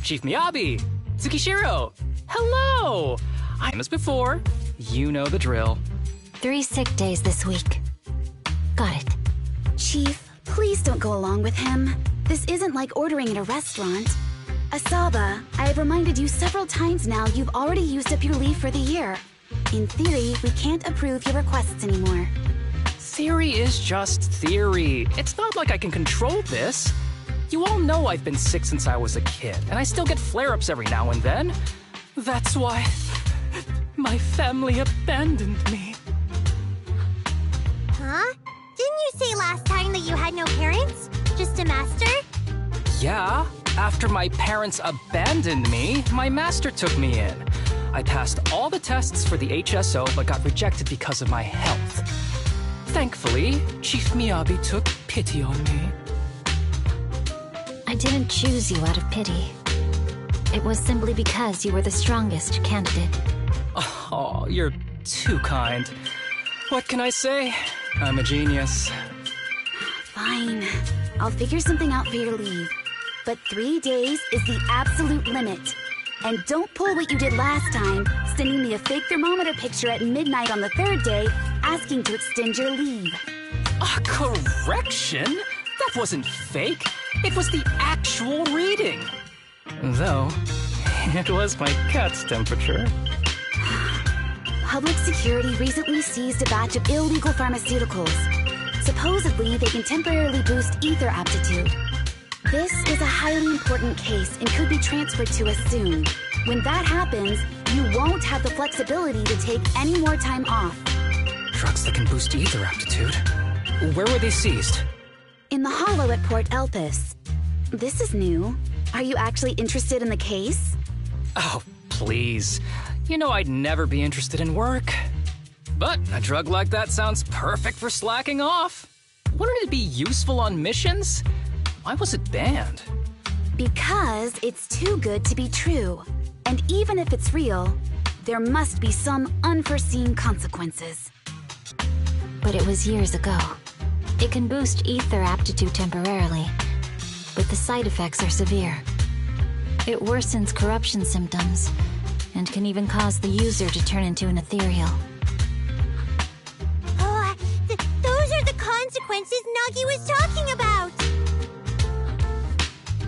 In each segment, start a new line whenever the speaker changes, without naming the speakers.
Chief Miyabi! Tsukishiro! Hello! I'm as before. You know the drill.
3 sick days this week. Got it.
Chief, please don't go along with him. This isn't like ordering at a restaurant. Asaba, I have reminded you several times now you've already used up your leave for the year. In theory, we can't approve your requests anymore.
Theory is just theory. It's not like I can control this. You all know I've been sick since I was a kid, and I still get flare-ups every now and then. That's why my family abandoned me.
Huh? Didn't you say last time that you had no parents? Just a master?
Yeah, after my parents abandoned me, my master took me in. I passed all the tests for the HSO but got rejected because of my health. Thankfully, Chief Miyabi took pity on me.
I didn't choose you out of pity. It was simply because you were the strongest candidate.
Oh, you're too kind. What can I say? I'm a genius.
Fine. I'll figure something out for your leave. But 3 days is the absolute limit. And don't pull what you did last time, sending me a fake thermometer picture at midnight on the 3rd day, asking to extend your leave.
A correction? That wasn't fake. It was the actual reading. Though, it was my cat's temperature.
Public security recently seized a batch of illegal pharmaceuticals. Supposedly, they can temporarily boost ether aptitude. This is a highly important case and could be transferred to us soon. When that happens, you won't have the flexibility to take any more time off.
Drugs that can boost ether aptitude? Where were they seized?
In the hollow at Port Elpis. This is new. Are you actually interested in the case?
Oh, please. You know I'd never be interested in work. But a drug like that sounds perfect for slacking off. Wouldn't it be useful on missions? Why was it banned?
Because it's too good to be true. And even if it's real, there must be some unforeseen consequences.
But it was years ago. It can boost ether aptitude temporarily, but the side effects are severe. It worsens corruption symptoms, and can even cause the user to turn into an ethereal.
Oh, those are the consequences Nagi was talking about!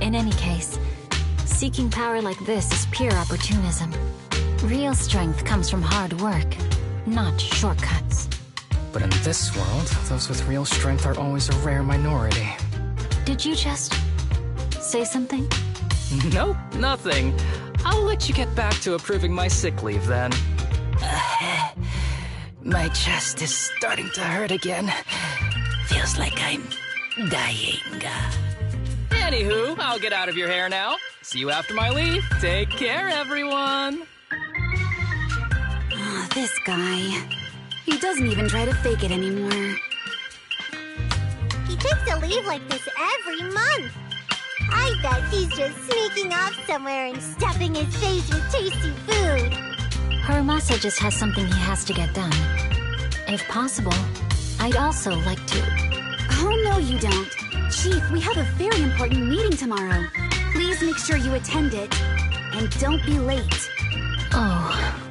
In any case, seeking power like this is pure opportunism. Real strength comes from hard work, not shortcuts.
But in this world, those with real strength are always a rare minority.
Did you just say something?
Nope, nothing. I'll let you get back to approving my sick leave then. My chest is starting to hurt again. Feels like I'm dying. Anywho, I'll get out of your hair now. See you after my leave. Take care, everyone.
Oh, this guy. He doesn't even try to fake it anymore.
He takes a leave like this every month. I bet he's just sneaking off somewhere and stuffing his face with tasty food.
Haramasa just has something he has to get done. If possible, I'd also like to...
Oh, no you don't. Chief, we have a very important meeting tomorrow. Please make sure you attend it. And don't be late.
Oh...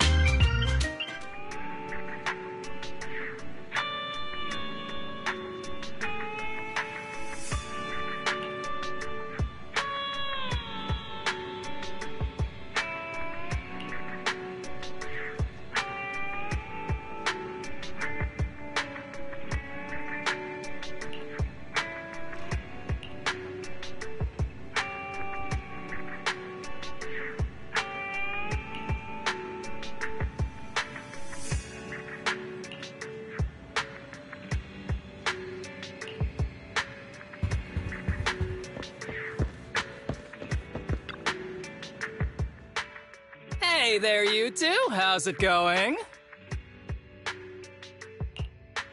Hey there, you two. How's it going?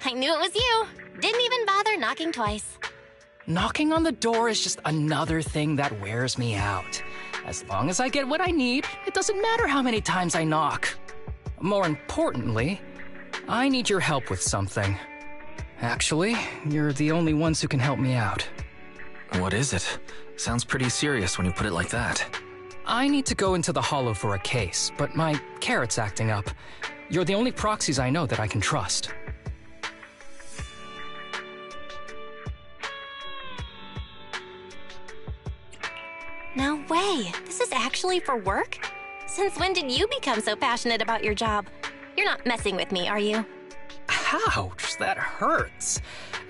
I knew it was you. Didn't even bother knocking twice.
Knocking on the door is just another thing that wears me out. As long as I get what I need, it doesn't matter how many times I knock. More importantly, I need your help with something. Actually, you're the only ones who can help me out.
What is it? Sounds pretty serious when you put it like that.
I need to go into the Hollow for a case, but my carrot's acting up. You're the only proxies I know that I can trust.
No way. This is actually for work? Since when did you become so passionate about your job? You're not messing with me, are you?
Ouch, that hurts.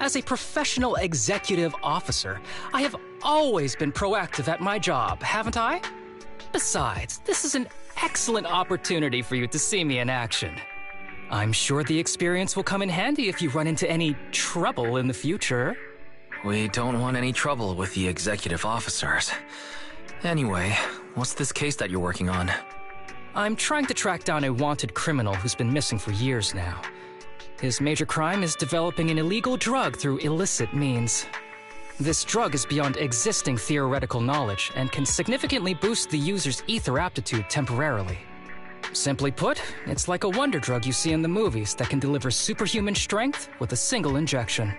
As a professional executive officer, I have always been proactive at my job, haven't I? Besides, this is an excellent opportunity for you to see me in action. I'm sure the experience will come in handy if you run into any trouble in the future.
We don't want any trouble with the executive officers. Anyway, what's this case that you're working on?
I'm trying to track down a wanted criminal who's been missing for years now. His major crime is developing an illegal drug through illicit means. This drug is beyond existing theoretical knowledge and can significantly boost the user's ether aptitude temporarily. Simply put, it's like a wonder drug you see in the movies that can deliver superhuman strength with a single injection.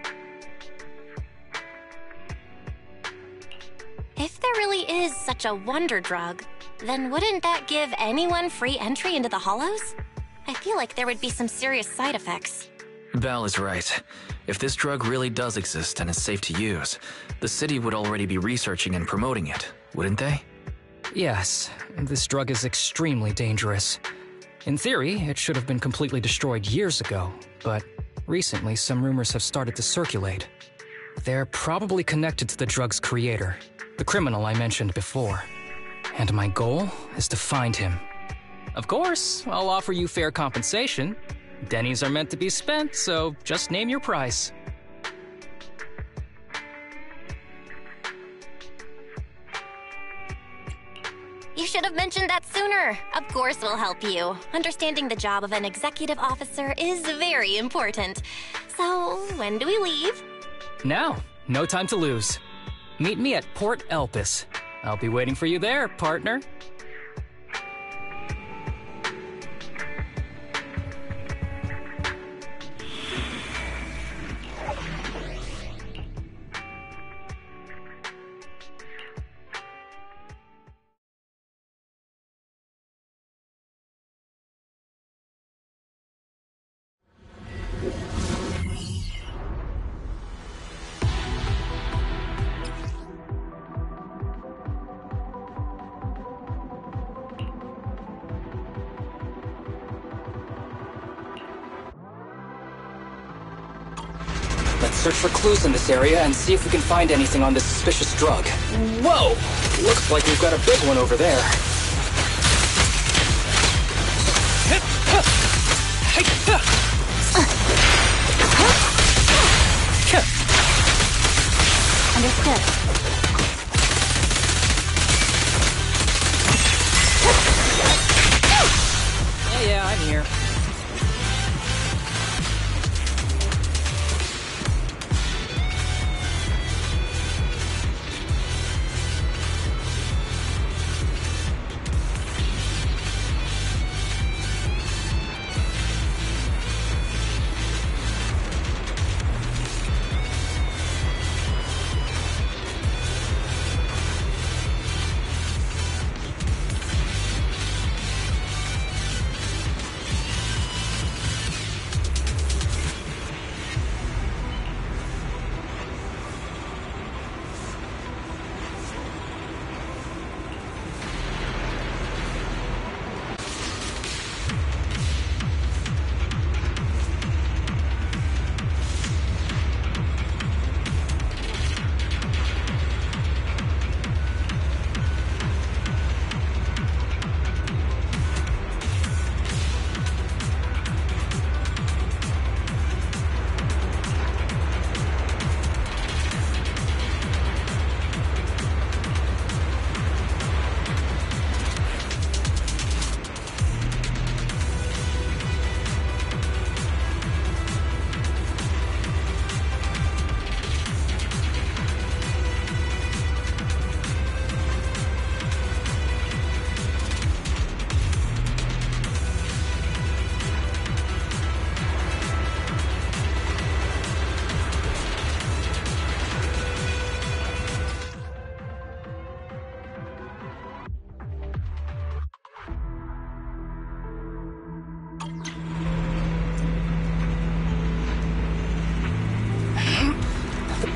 If there really is such a wonder drug, then wouldn't that give anyone free entry into the Hollows? I feel like there would be some serious side effects.
Val is right. If this drug really does exist and is safe to use, the city would already be researching and promoting it, wouldn't they?
Yes, this drug is extremely dangerous. In theory, it should have been completely destroyed years ago, but recently some rumors have started to circulate. They're probably connected to the drug's creator, the criminal I mentioned before. And my goal is to find him. Of course, I'll offer you fair compensation. Dennies are meant to be spent, so just name your price.
You should have mentioned that sooner. Of course we'll help you. Understanding the job of an executive officer is very important. So, when do we leave?
Now, no time to lose. Meet me at Port Elpis. I'll be waiting for you there, partner. Let's search for clues in this area and see if we can find anything on this suspicious drug. Whoa! Looks like we've got a big one over there.
Understood.
Yeah, I'm here.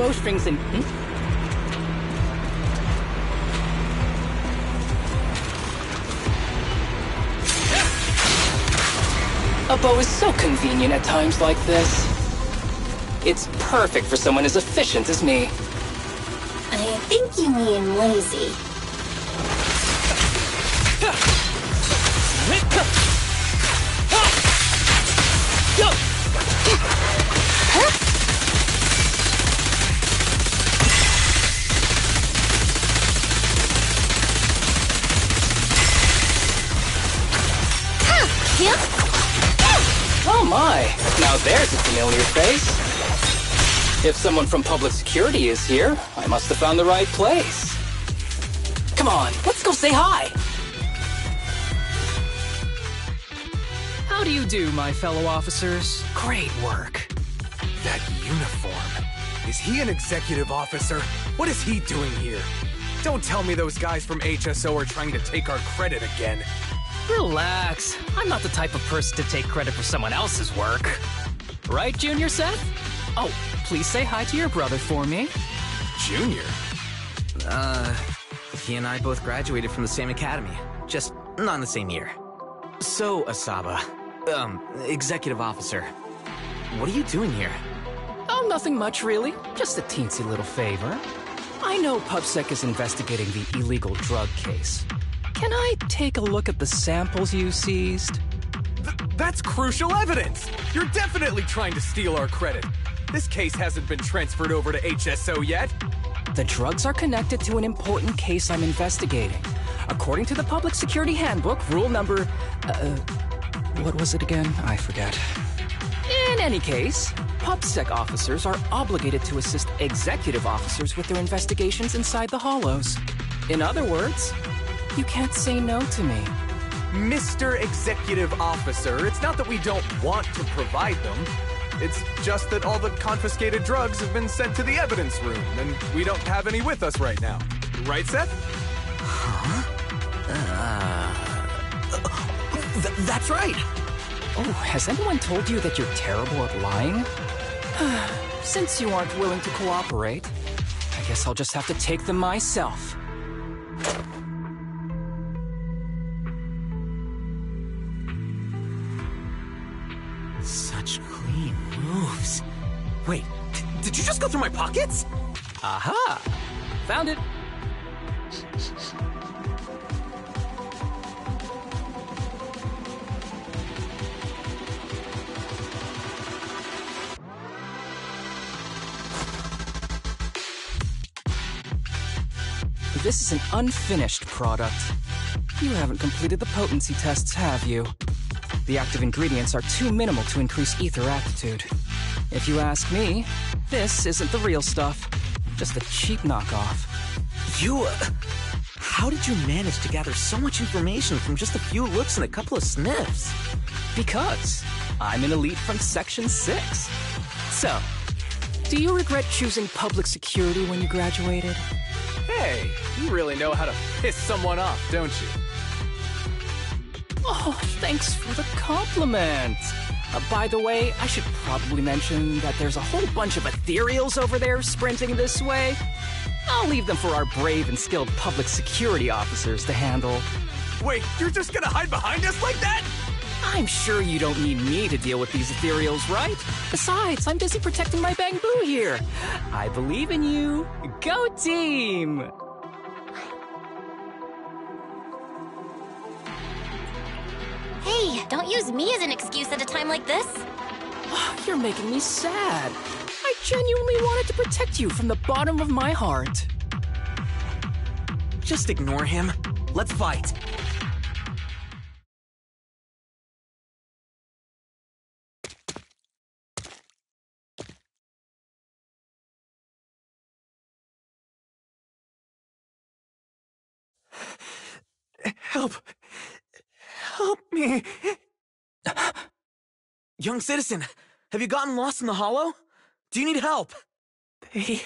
bowstrings and... A bow is so convenient at times like this. It's perfect for someone as efficient as me.
I think you mean lazy.
Oh my, now there's a familiar face. If someone from public security is here, I must have found the right place. Come on, let's go say hi. How do you do, my fellow officers? Great work.
That uniform. Is he an executive officer? What is he doing here? Don't tell me those guys from HSO are trying to take our credit again.
Relax. I'm not the type of person to take credit for someone else's work. Right, Junior Seth? Oh, please say hi to your brother for me.
Junior?
He and I both graduated from the same academy. Just not in the same year. So, Asaba, executive officer, what are you doing here?
Oh, nothing much, really. Just a teensy little favor. I know PubSec is investigating the illegal drug case. Can I take a look at the samples you seized?
That's crucial evidence! You're definitely trying to steal our credit. This case hasn't been transferred over to HSO yet.
The drugs are connected to an important case I'm investigating. According to the Public Security Handbook, rule number... what was it again? I forget. In any case, PubSec officers are obligated to assist executive officers with their investigations inside the Hollows. In other words, you can't say no to me.
Mr. Executive Officer, it's not that we don't want to provide them. It's just that all the confiscated drugs have been sent to the evidence room, and we don't have any with us right now. Right, Seth?
Huh? That's right!
Oh, has anyone told you that you're terrible at lying? Since you aren't willing to cooperate, I guess I'll just have to take them myself.
Such clean moves. Wait, did you just go through my pockets?
Aha! Found it. This is an unfinished product. You haven't completed the potency tests, have you? The active ingredients are too minimal to increase ether aptitude. If you ask me, this isn't the real stuff. Just a cheap knockoff.
How did you manage to gather so much information from just a few looks and a couple of sniffs?
Because I'm an elite from Section 6. So, do you regret choosing public security when you graduated?
Hey, you really know how to piss someone off, don't you?
Oh, thanks for the compliment. By the way, I should probably mention that there's a whole bunch of ethereals over there sprinting this way. I'll leave them for our brave and skilled public security officers to handle.
Wait, you're just gonna hide behind us like that?
I'm sure you don't need me to deal with these ethereals, right? Besides, I'm busy protecting my bamboo here. I believe in you. Go team!
Hey, don't use me as an excuse at a time like this.
You're making me sad. I genuinely wanted to protect you from the bottom of my heart.
Just ignore him. Let's fight.
Help! Help me!
Young citizen, have you gotten lost in the hollow? Do you need help?
They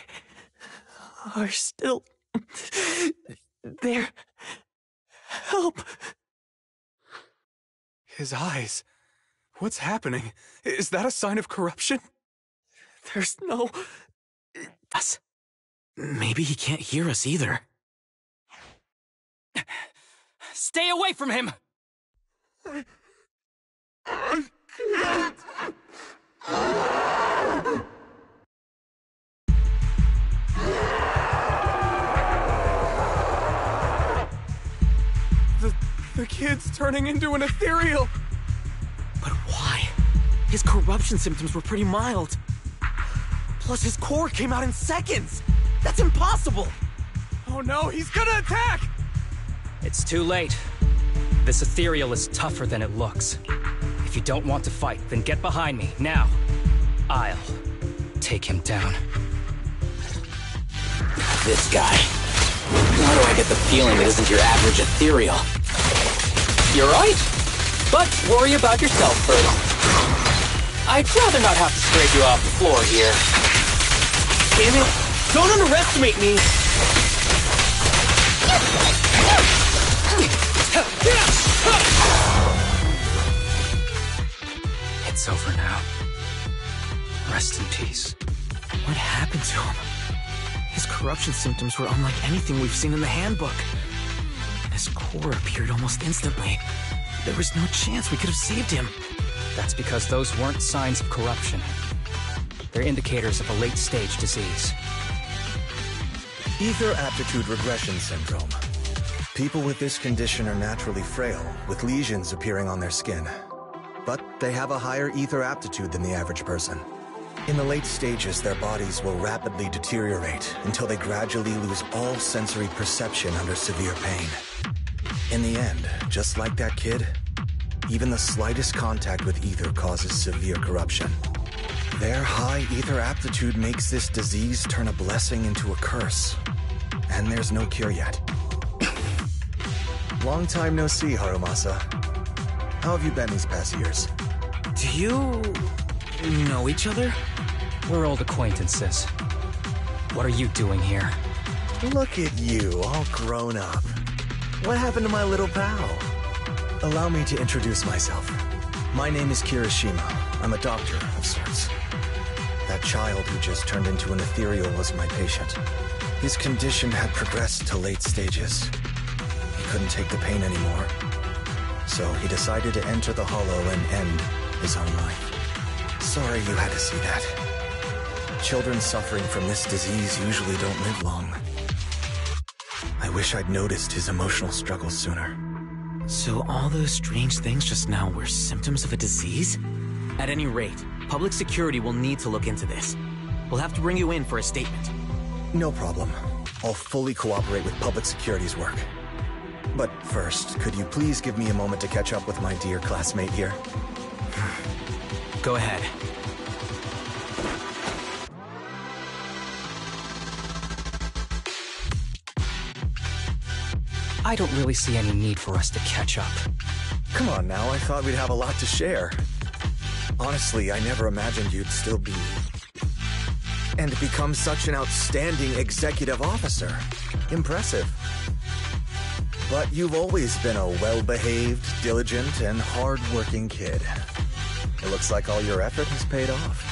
are still there. Help! His eyes. What's happening? Is that a sign of corruption? There's no
us. Maybe he can't hear us either.
Stay away from him!
The kid's turning into an ethereal!
But why? His corruption symptoms were pretty mild. Plus his core came out in seconds! That's impossible!
Oh no, he's gonna attack!
It's too late. This ethereal is tougher than it looks. If you don't want to fight, then get behind me, now. I'll take him down.
This guy. Why do I get the feeling that isn't your average ethereal? You're right. But worry about yourself first. I'd rather not have to scrape you off the floor here.
Damn it! Don't underestimate me!
It's over now. Rest in peace.
What happened to him? His corruption symptoms were unlike anything we've seen in the handbook. And his core appeared almost instantly. There was no chance we could have saved him.
That's because those weren't signs of corruption. They're indicators of a late-stage disease.
Ether aptitude regression syndrome. People with this condition are naturally frail, with lesions appearing on their skin. But they have a higher ether aptitude than the average person. In the late stages, their bodies will rapidly deteriorate until they gradually lose all sensory perception under severe pain. In the end, just like that kid, even the slightest contact with ether causes severe corruption. Their high ether aptitude makes this disease turn a blessing into a curse. And there's no cure yet. Long time no see, Harumasa. How have you been these past years?
Do you know each other?
We're old acquaintances. What are you doing here?
Look at you, all grown up. What happened to my little pal? Allow me to introduce myself. My name is Kirishima. I'm a doctor of sorts. That child who just turned into an ethereal was my patient. His condition had progressed to late stages. He couldn't take the pain anymore. So he decided to enter the Hollow and end his own life. Sorry you had to see that. Children suffering from this disease usually don't live long. I wish I'd noticed his emotional struggles sooner.
So all those strange things just now were symptoms of a disease? At any rate, public security will need to look into this. We'll have to bring you in for a statement.
No problem. I'll fully cooperate with public security's work. But first, could you please give me a moment to catch up with my dear classmate here?
Go ahead.
I don't really see any need for us to catch up.
Come on now, I thought we'd have a lot to share. Honestly, I never imagined you'd still be... and become such an outstanding executive officer. Impressive. But you've always been a well-behaved, diligent, and hard-working kid. It looks like all your effort has paid off.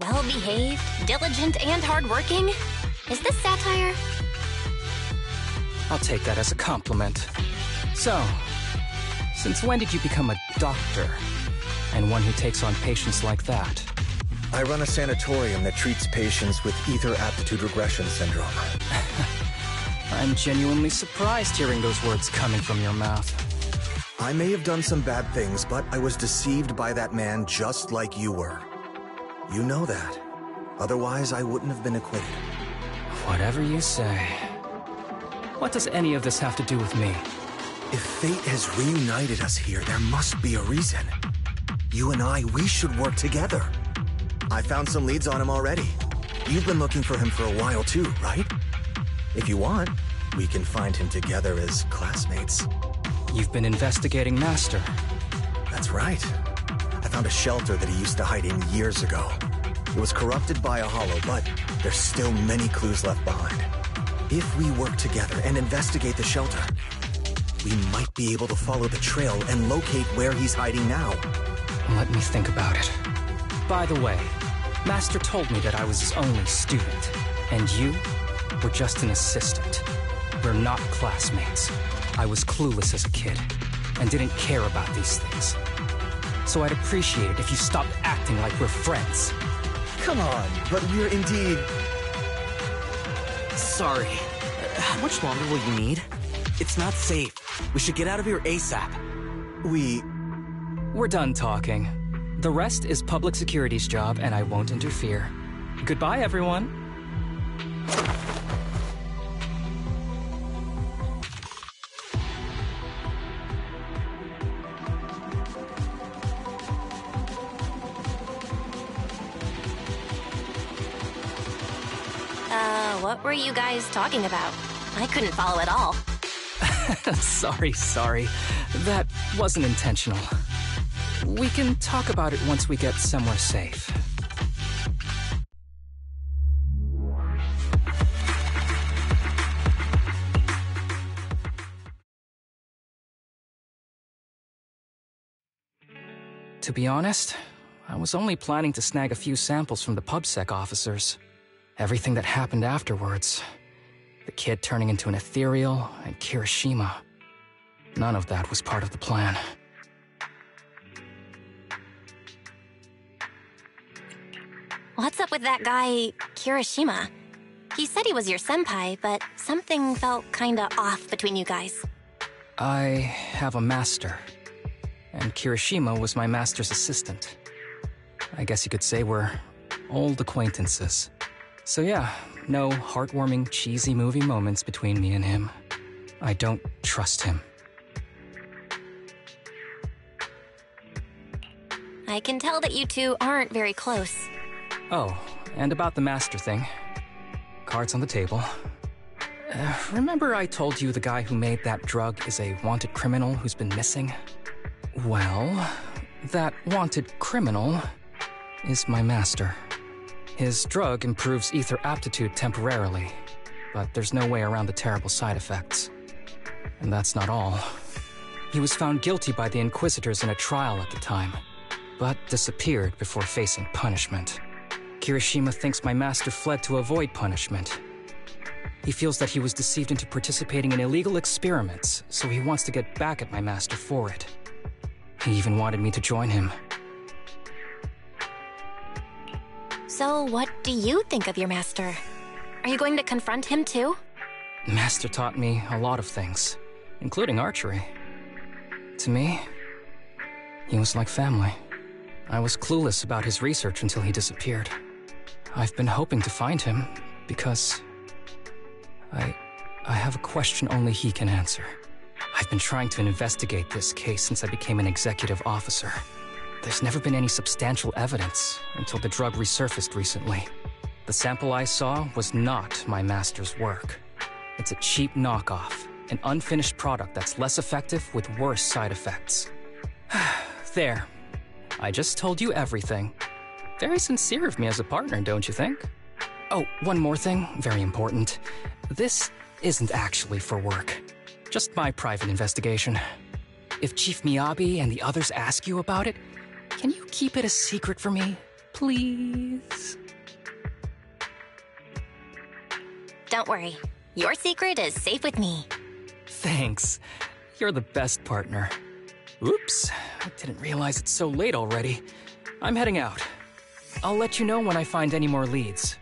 Well-behaved, diligent, and hardworking? Is this satire?
I'll take that as a compliment. So, since when did you become a doctor? And one who takes on patients like that?
I run a sanatorium that treats patients with ether aptitude regression syndrome.
I'm genuinely surprised hearing those words coming from your mouth.
I may have done some bad things, but I was deceived by that man just like you were. You know that. Otherwise, I wouldn't have been acquitted.
Whatever you say. What does any of this have to do with me?
If fate has reunited us here, there must be a reason. You and I, we should work together. I found some leads on him already. You've been looking for him for a while too, right? If you want, we can find him together as classmates.
You've been investigating Master.
That's right. I found a shelter that he used to hide in years ago. It was corrupted by a hollow, but there's still many clues left behind. If we work together and investigate the shelter, we might be able to follow the trail and locate where he's hiding now.
Let me think about it. By the way, Master told me that I was his only student, and you were just an assistant. We're not classmates. I was clueless as a kid, and didn't care about these things. So I'd appreciate it if you stopped acting like we're friends.
Come on, but we're indeed...
Sorry. How much longer will you need? It's not safe. We should get out of here ASAP.
We're done talking. The rest is public security's job, and I won't interfere. Goodbye, everyone.
What were you guys talking about? I couldn't follow at all.
Sorry. That wasn't intentional. We can talk about it once we get somewhere safe. To be honest, I was only planning to snag a few samples from the PubSec officers. Everything that happened afterwards. The kid turning into an ethereal, and Kirishima. None of that was part of the plan.
What's up with that guy, Kirishima? He said he was your senpai, but something felt kinda off between you guys.
I have a master, and Kirishima was my master's assistant. I guess you could say we're old acquaintances. So yeah, no heartwarming, cheesy movie moments between me and him. I don't trust him.
I can tell that you two aren't very close.
Oh, and about the master thing. Cards on the table. Remember I told you the guy who made that drug is a wanted criminal who's been missing? Well, that wanted criminal is my master. His drug improves ether aptitude temporarily, but there's no way around the terrible side effects. And that's not all. He was found guilty by the Inquisitors in a trial at the time, but disappeared before facing punishment. Kirishima thinks my master fled to avoid punishment. He feels that he was deceived into participating in illegal experiments, so he wants to get back at my master for it. He even wanted me to join him.
So what do you think of your master? Are you going to confront him too?
Master taught me a lot of things, including archery. To me, he was like family. I was clueless about his research until he disappeared. I've been hoping to find him because I have a question only he can answer. I've been trying to investigate this case since I became an executive officer. There's never been any substantial evidence until the drug resurfaced recently. The sample I saw was not my master's work. It's a cheap knockoff, an unfinished product that's less effective with worse side effects. There. I just told you everything. Very sincere of me as a partner, don't you think? Oh, one more thing, very important. This isn't actually for work. Just my private investigation. If Chief Miyabi and the others ask you about it, can you keep it a secret for me, please?
Don't worry. Your secret is safe with me.
Thanks. You're the best partner. Oops, I didn't realize it's so late already. I'm heading out. I'll let you know when I find any more leads.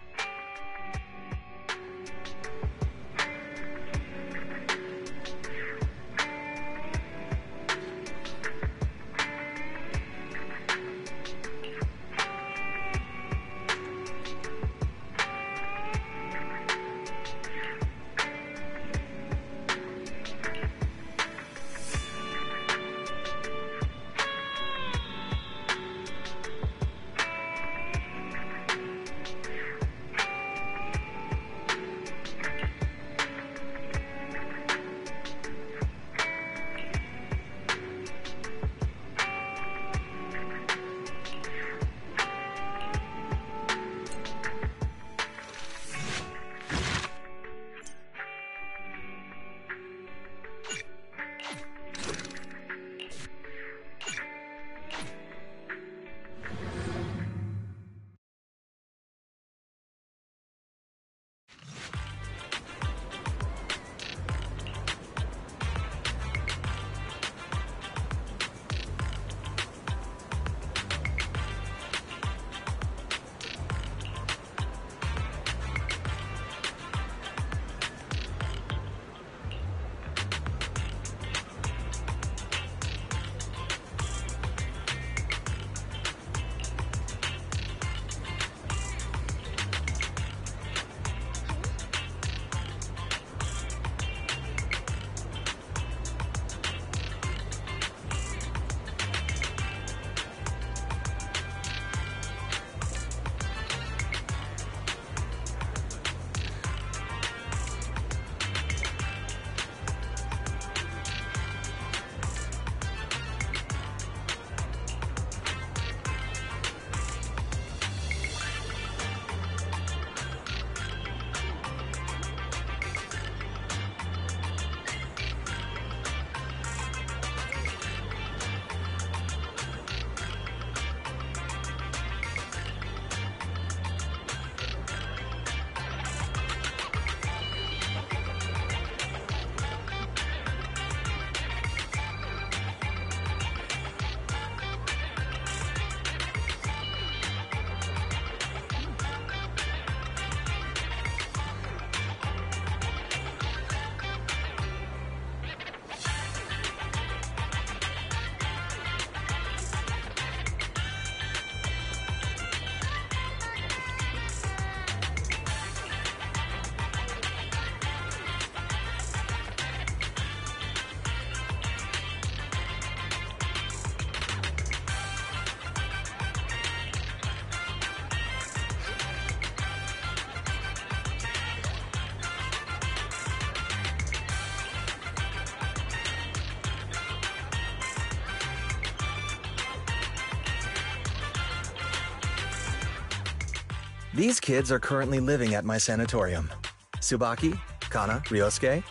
These kids are currently living at my sanatorium. Tsubaki, Kana, Ryosuke,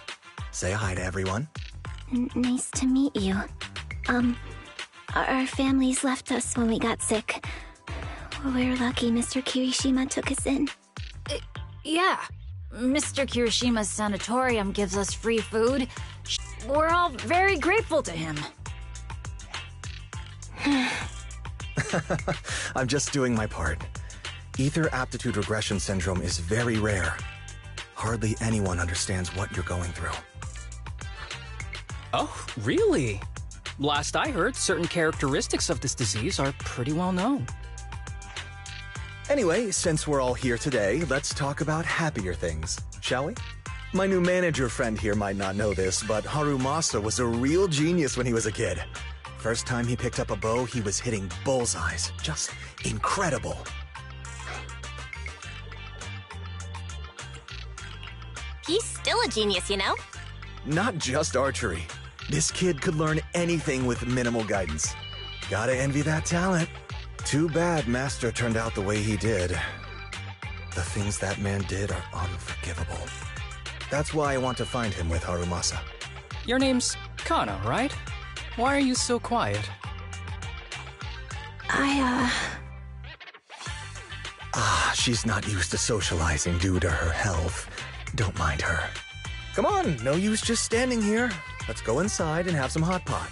say hi to everyone.
Nice to meet you. Our families left us when we got sick. We're lucky Mr. Kirishima took us in.
Yeah. Mr. Kirishima's sanatorium gives us free food. We're all very grateful to him.
I'm just doing my part. Ether aptitude regression syndrome is very rare. Hardly anyone understands what you're going through.
Oh, really? Last I heard, certain characteristics of this disease are pretty well known.
Anyway, since we're all here today, let's talk about happier things, shall we? My new manager friend here might not know this, but Harumasa was a real genius when he was a kid. First time he picked up a bow, he was hitting bullseyes. Just incredible.
He's still a genius, you know?
Not just archery. This kid could learn anything with minimal guidance. Gotta envy that talent. Too bad Master turned out the way he did. The things that man did are unforgivable. That's why I want to find him with Harumasa.
Your name's Kana, right? Why are you so quiet?
She's not used to socializing due to her health. Don't mind her. Come on, no use just standing here. Let's go inside and have some hot pot.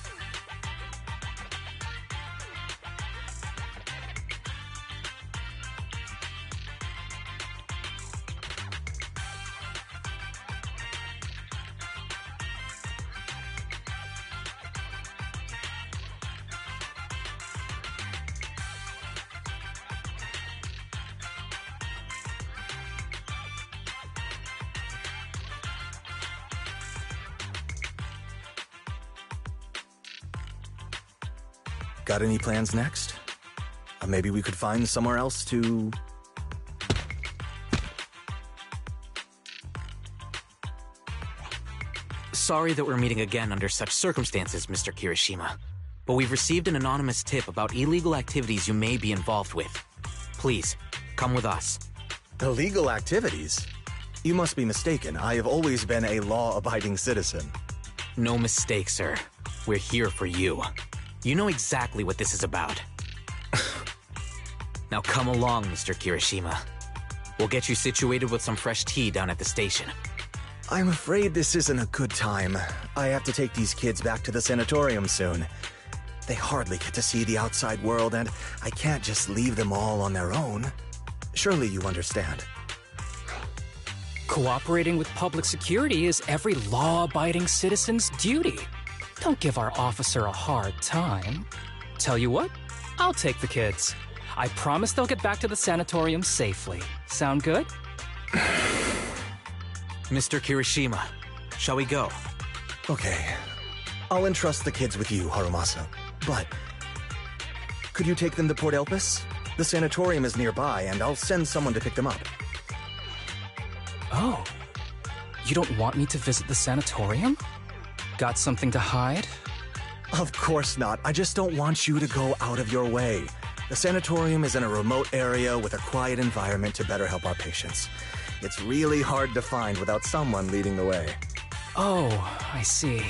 Got any plans next? Maybe we could find somewhere else to...
Sorry that we're meeting again under such circumstances, Mr. Kirishima. But we've received an anonymous tip about illegal activities you may be involved with. Please, come with us.
Illegal activities? You must be mistaken. I have always been a law-abiding citizen.
No mistake, sir. We're here for you. You know exactly what this is about. Now come along, Mr. Kirishima. We'll get you situated with some fresh tea down at the station.
I'm afraid this isn't a good time. I have to take these kids back to the sanatorium soon. They hardly get to see the outside world, and I can't just leave them all on their own. Surely you understand.
Cooperating with public security is every law-abiding citizen's duty. Don't give our officer a hard time. Tell you what, I'll take the kids. I promise they'll get back to the sanatorium safely. Sound good?
Mr. Kirishima, shall we go?
Okay. I'll entrust the kids with you, Harumasa. But could you take them to Port Elpis? The sanatorium is nearby, and I'll send someone to pick them up.
Oh. You don't want me to visit the sanatorium? Got something to hide?
Of course not. I just don't want you to go out of your way. The sanatorium is in a remote area with a quiet environment to better help our patients. It's really hard to find without someone leading the way.
Oh, I see.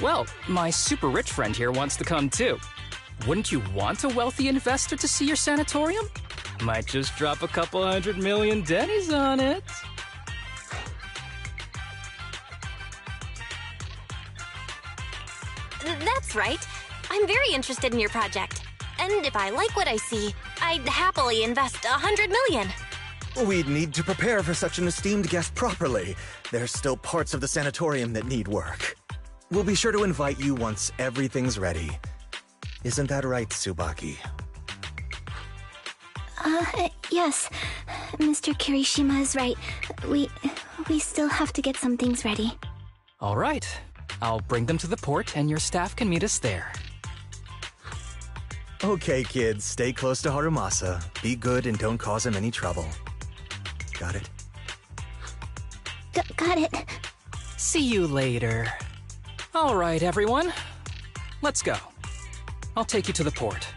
Well, my super rich friend here wants to come too. Wouldn't you want a wealthy investor to see your sanatorium? Might just drop a couple $100 million dennies on it.
That's right. I'm very interested in your project. And if I like what I see, I'd happily invest $100 million.
We'd need to prepare for such an esteemed guest properly. There's still parts of the sanatorium that need work. We'll be sure to invite you once everything's ready. Isn't that right, Tsubaki?
Yes. Mr. Kirishima is right. We still have to get some things ready.
All right. I'll bring them to the port and your staff can meet us there.
Okay, kids, stay close to Harumasa. Be good and don't cause him any trouble. Got it?
Got it.
See you later. All right, everyone. Let's go. I'll take you to the port.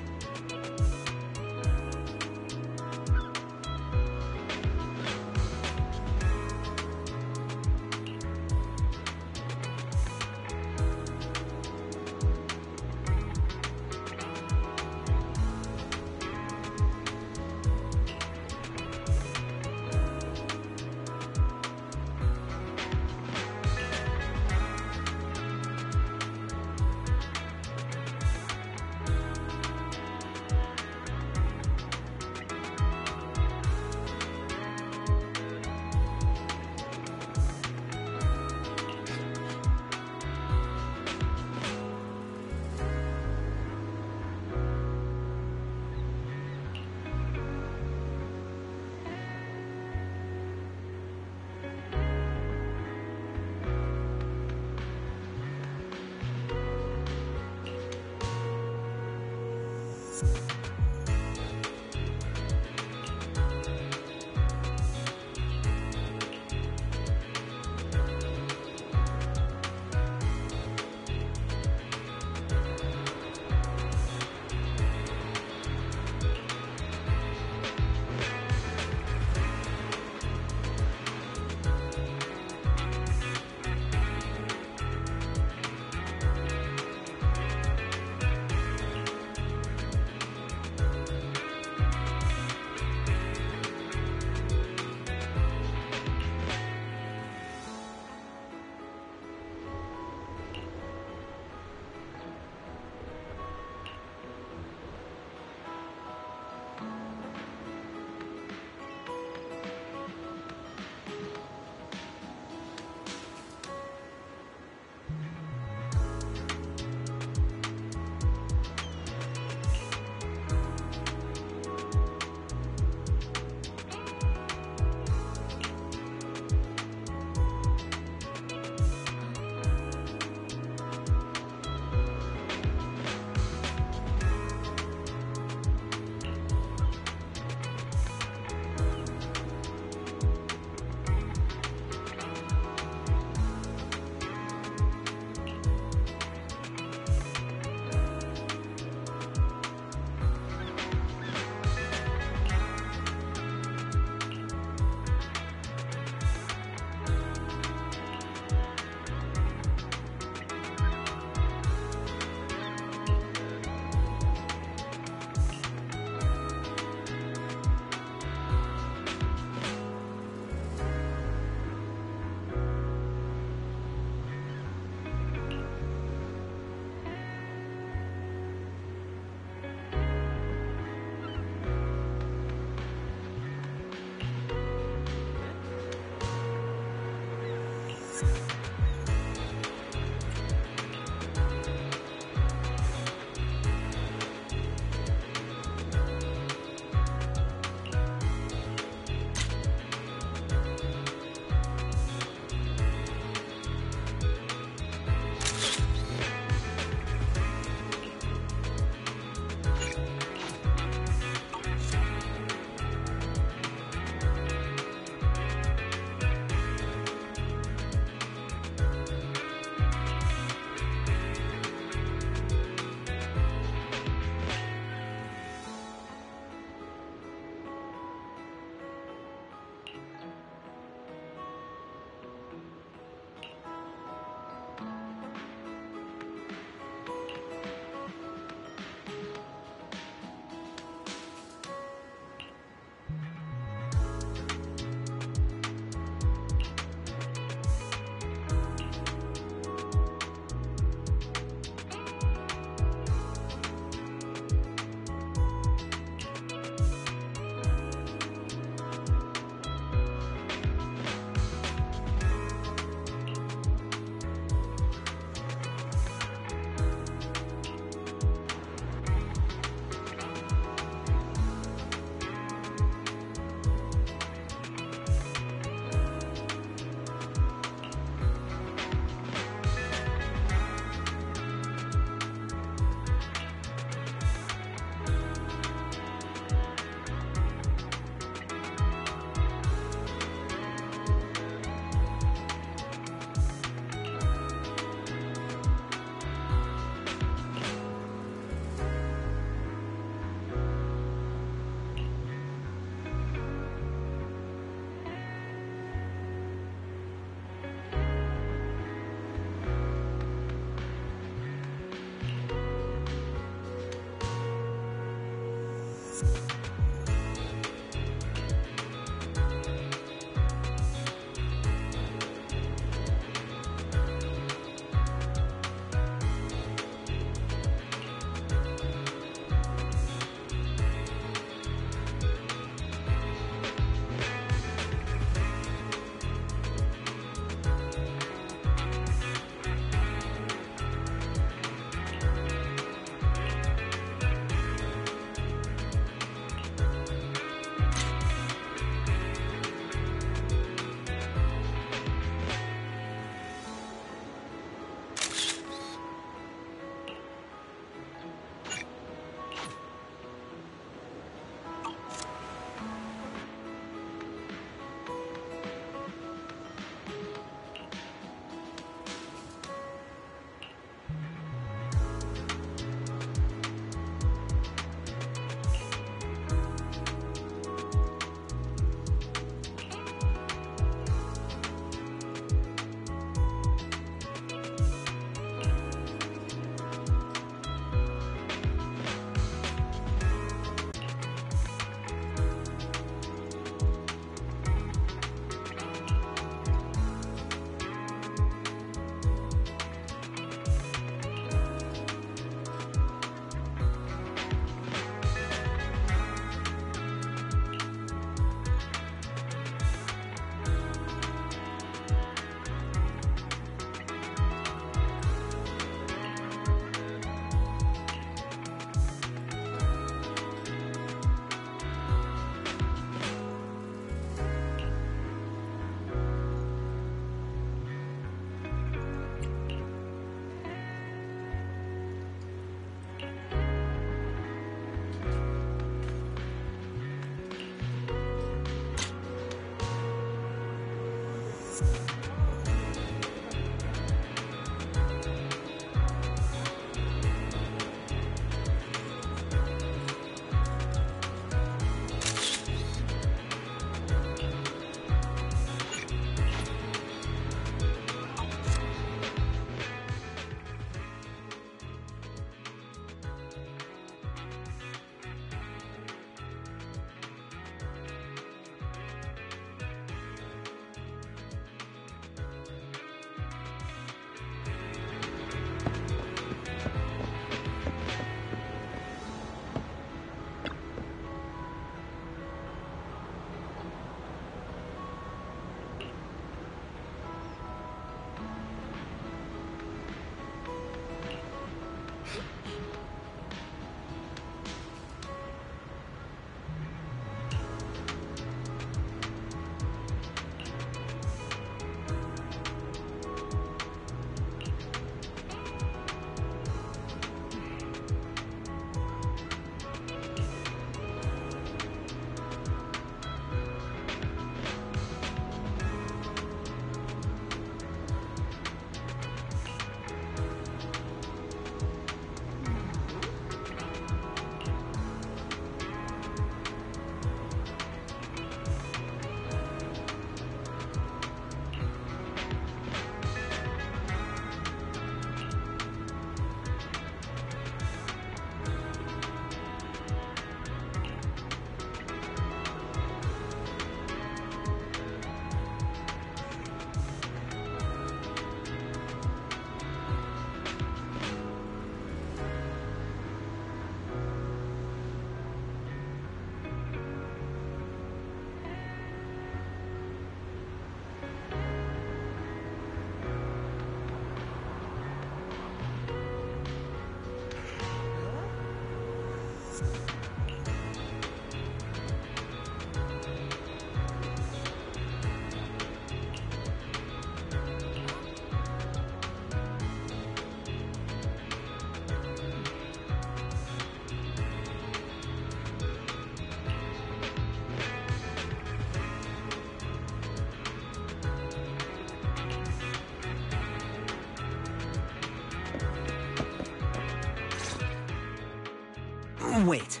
Wait,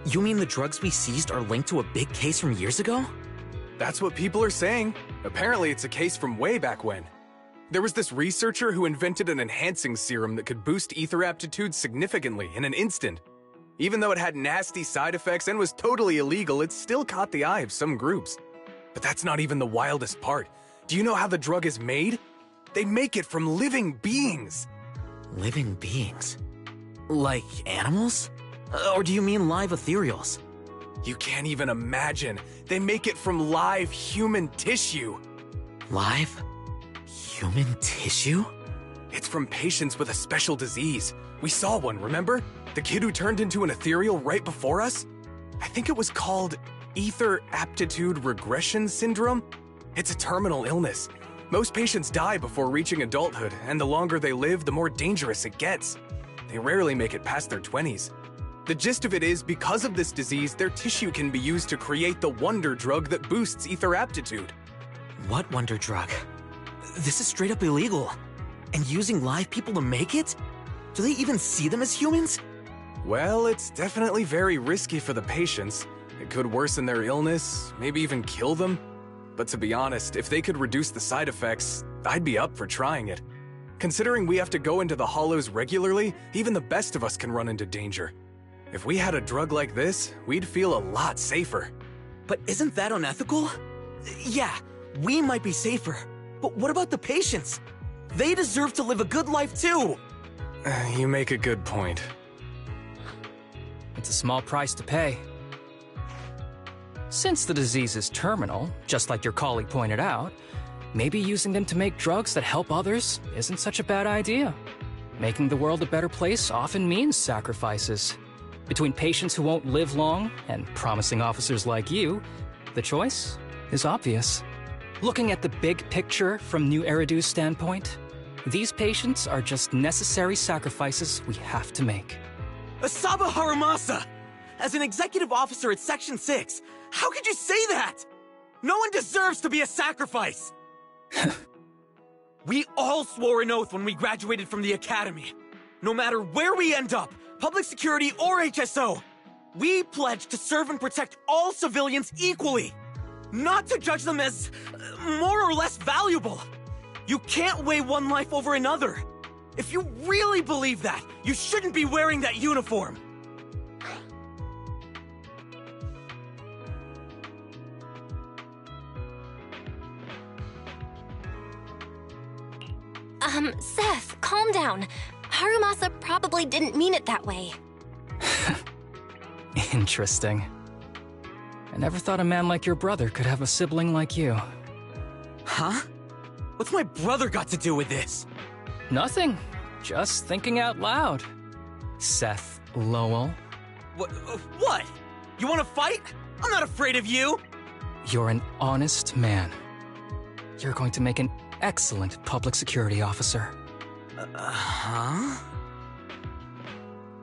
you mean the drugs we seized are linked to a big case from years ago?
That's what people are saying. Apparently it's a case from way back when. There was this researcher who invented an enhancing serum that could boost ether aptitude significantly in an instant. Even though it had nasty side effects and was totally illegal, it still caught the eye of some groups. But that's not even the wildest part. Do you know how the drug is made? They make it from living beings.
Living beings? Like animals? Or do you mean live ethereals?
You can't even imagine. They make it from live human tissue.
Live? Human tissue?
It's from patients with a special disease. We saw one, remember? The kid who turned into an ethereal right before us? I think it was called Ether Aptitude Regression Syndrome. It's a terminal illness. Most patients die before reaching adulthood, and the longer they live, the more dangerous it gets. They rarely make it past their 20s. The gist of it is, because of this disease, their tissue can be used to create the wonder drug that boosts ether aptitude.
What wonder drug? This is straight up illegal. And using live people to make it? Do they even see them as humans?
Well, it's definitely very risky for the patients. It could worsen their illness, maybe even kill them. But to be honest, if they could reduce the side effects, I'd be up for trying it. Considering we have to go into the hollows regularly, even the best of us can run into danger. If we had a drug like this, we'd feel a lot safer.
But isn't that unethical? Yeah, we might be safer, but what about the patients? They deserve to live a good life too!
You make a good point.
It's a small price to pay. Since the disease is terminal, just like your colleague pointed out, maybe using them to make drugs that help others isn't such a bad idea. Making the world a better place often means sacrifices. Between patients who won't live long and promising officers like you, the choice is obvious. Looking at the big picture from New Eridu's standpoint, these patients are just necessary sacrifices we have to make.
Asaba Haramasa! As an executive officer at Section 6, how could you say that? No one deserves to be a sacrifice! We all swore an oath when we graduated from the academy. No matter where we end up, public security or HSO, we pledge to serve and protect all civilians equally, not to judge them as more or less valuable. You can't weigh one life over another. If you really believe that, you shouldn't be wearing that uniform.
Seth, calm down. Haramasa probably didn't mean it that way.
Interesting. I never thought a man like your brother could have a sibling like you.
Huh? What's my brother got to do with this?
Nothing. Just thinking out loud. Seth Lowell.
What? You want to fight? I'm not afraid of you!
You're an honest man. You're going to make an excellent public security officer.
Huh?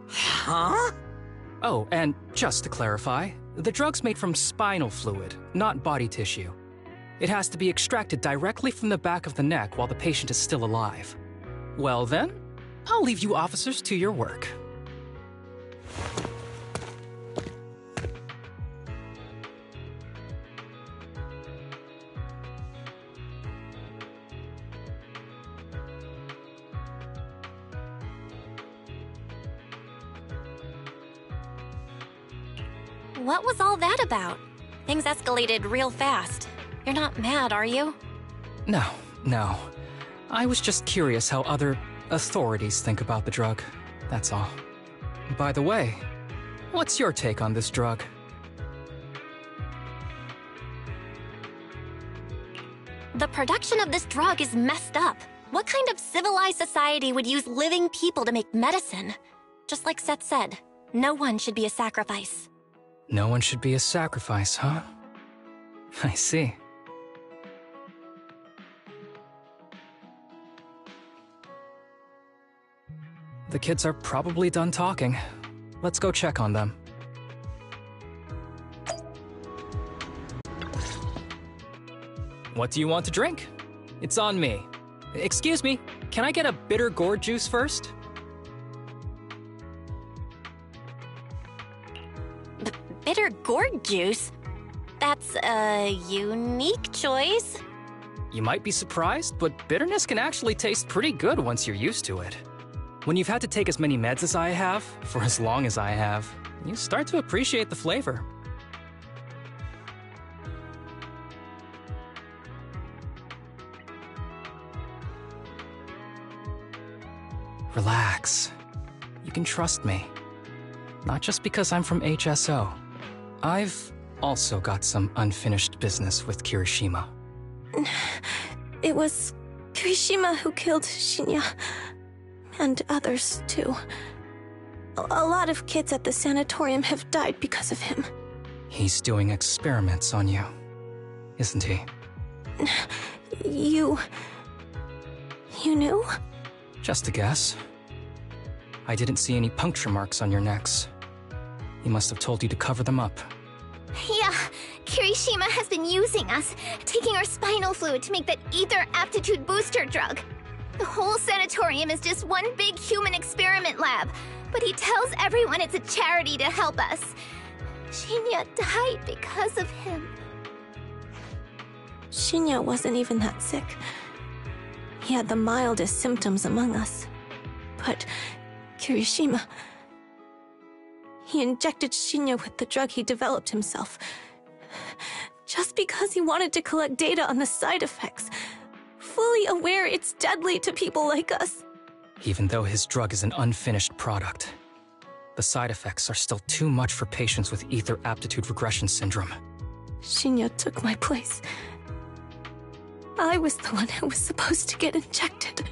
Huh?
Oh, and just to clarify, the drug's made from spinal fluid, not body tissue. It has to be extracted directly from the back of the neck while the patient is still alive. Well then, I'll leave you officers to your work.
What was all that about? Things escalated real fast. You're not mad, are you?
No. I was just curious how other authorities think about the drug. That's all. By the way, what's your take on this drug?
The production of this drug is messed up. What kind of civilized society would use living people to make medicine? Just like Seth said, no one should be a sacrifice.
No one should be a sacrifice, huh? I see. The kids are probably done talking. Let's go check on them. What do you want to drink? It's on me. Excuse me, can I get a bitter gourd juice first?
bitter gourd juice? That's a unique choice.
You might be surprised, but bitterness can actually taste pretty good once you're used to it. When you've had to take as many meds as I have, for as long as I have, you start to appreciate the flavor. Relax. You can trust me. Not just because I'm from HSO. I've also got some unfinished business with Kirishima.
It was Kirishima who killed Shinya. And others, too. A lot of kids at the sanatorium have died because of him.
He's doing experiments on you, isn't he?
You knew?
Just a guess. I didn't see any puncture marks on your necks. He must have told you to cover them up.
Yeah, Kirishima has been using us, taking our spinal fluid to make that ether aptitude booster drug. The whole sanatorium is just one big human experiment lab, but he tells everyone it's a charity to help us. Shinya died because of him.
Shinya wasn't even that sick. He had the mildest symptoms among us. But Kirishima... he injected Shinya with the drug he developed himself. Just because he wanted to collect data on the side effects, fully aware it's deadly to people like us.
Even though his drug is an unfinished product, the side effects are still too much for patients with ether aptitude regression syndrome.
Shinya took my place. I was the one who was supposed to get injected.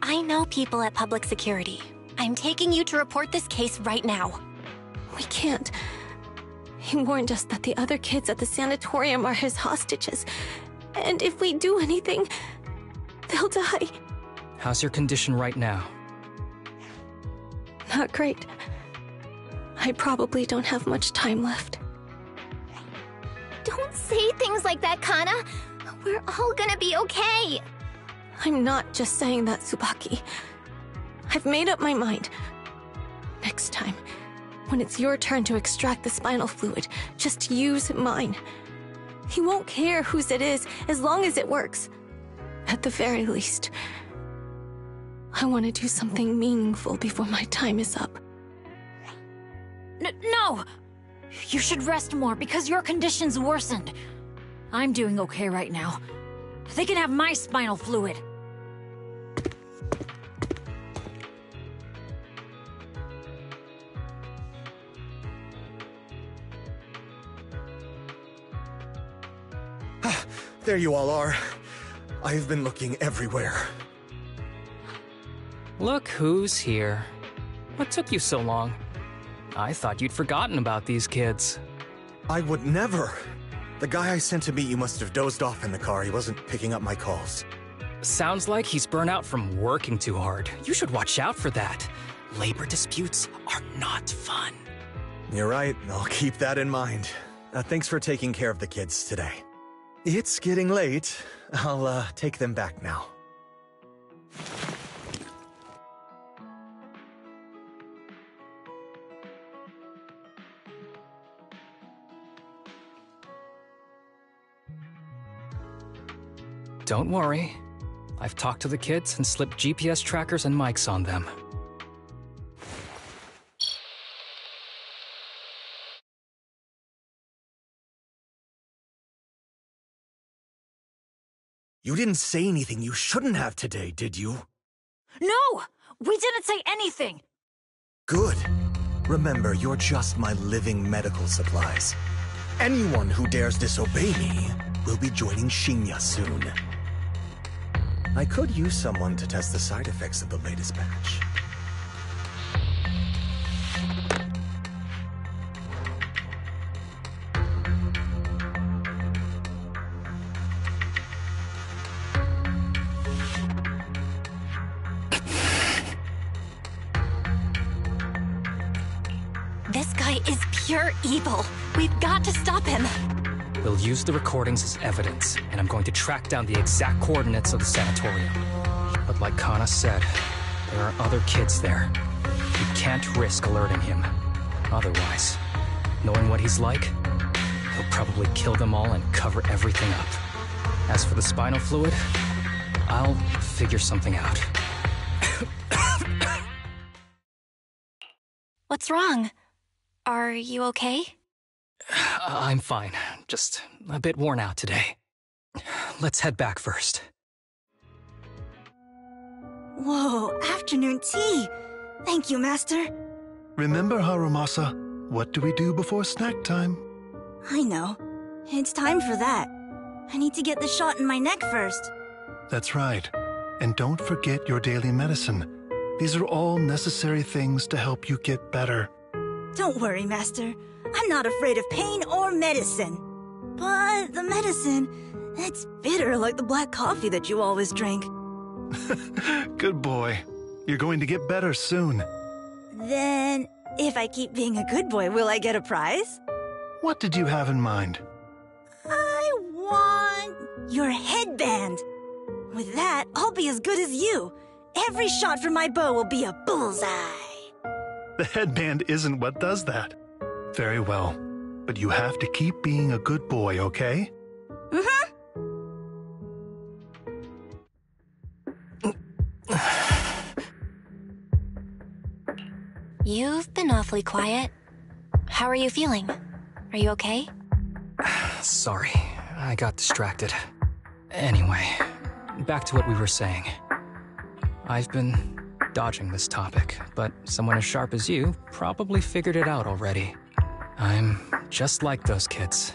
I know people at public security. I'm taking you to report this case right now.
We can't. He warned us that the other kids at the sanatorium are his hostages. And if we do anything, they'll die.
How's your condition right now?
Not great. I probably don't have much time left.
Don't say things like that, Kana. We're all gonna be okay.
I'm not just saying that, Tsubaki. I've made up my mind. Next time, when it's your turn to extract the spinal fluid, just use mine. He won't care whose it is, as long as it works. At the very least, I want to do something meaningful before my time is up.
No! You should rest more because your condition's worsened. I'm doing okay right now. They can have my spinal fluid.
There you all are. I've been looking everywhere.
Look who's here. What took you so long? I thought you'd forgotten about these kids.
I would never. The guy I sent to meet you must have dozed off in the car. He wasn't picking up my calls.
Sounds like he's burnt out from working too hard. You should watch out for that. Labor disputes are not fun.
You're right. I'll keep that in mind. Thanks for taking care of the kids today. It's getting late. I'll take them back now.
Don't worry. I've talked to the kids and slipped GPS trackers and mics on them.
You didn't say anything you shouldn't have today, did you?
No! We didn't say anything!
Good. Remember, you're just my living medical supplies. Anyone who dares disobey me will be joining Shinya soon. I could use someone to test the side effects of the latest batch.
This guy is pure evil. We've got to stop him.
We'll use the recordings as evidence, and I'm going to track down the exact coordinates of the sanatorium. But like Kana said, there are other kids there. You can't risk alerting him. Otherwise, knowing what he's like, he'll probably kill them all and cover everything up. As for the spinal fluid, I'll figure something out.
What's wrong? Are you okay?
I'm fine. Just a bit worn out today. Let's head back first.
Whoa, afternoon tea! Thank you, Master.
Remember, Harumasa, what do we do before snack time?
I know. It's time for that. I need to get the shot in my neck first.
That's right. And don't forget your daily medicine. These are all necessary things to help you get better.
Don't worry, Master. I'm not afraid of pain or medicine. But the medicine, it's bitter like the black coffee that you always drink.
Good boy. You're going to get better soon.
Then, if I keep being a good boy, will I get a prize?
What did you have in mind?
I want your headband. With that, I'll be as good as you. Every shot from my bow will be a bullseye.
The headband isn't what does that. Very well. But you have to keep being a good boy, okay?
Mm-hmm.
You've been awfully quiet. How are you feeling? Are you okay?
Sorry, I got distracted. Anyway, back to what we were saying. I've been dodging this topic, but someone as sharp as you probably figured it out already. I'm just like those kids.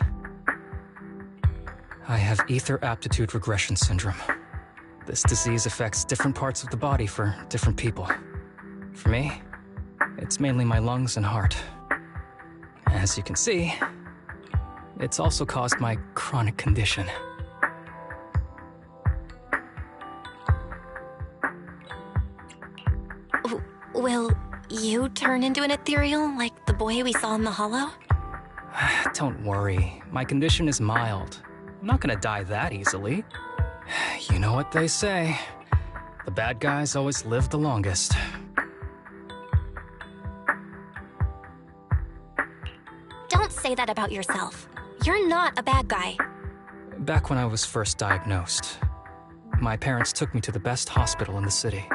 I have ether aptitude regression syndrome. This disease affects different parts of the body for different people. For me, it's mainly my lungs and heart. As you can see, it's also caused my chronic condition.
Will you turn into an ethereal like the boy we saw in the hollow?
Don't worry, my condition is mild. I'm not gonna die that easily. You know what they say. The bad guys always live the longest.
Don't say that about yourself. You're not a bad guy.
Back when I was first diagnosed, my parents took me to the best hospital in the city.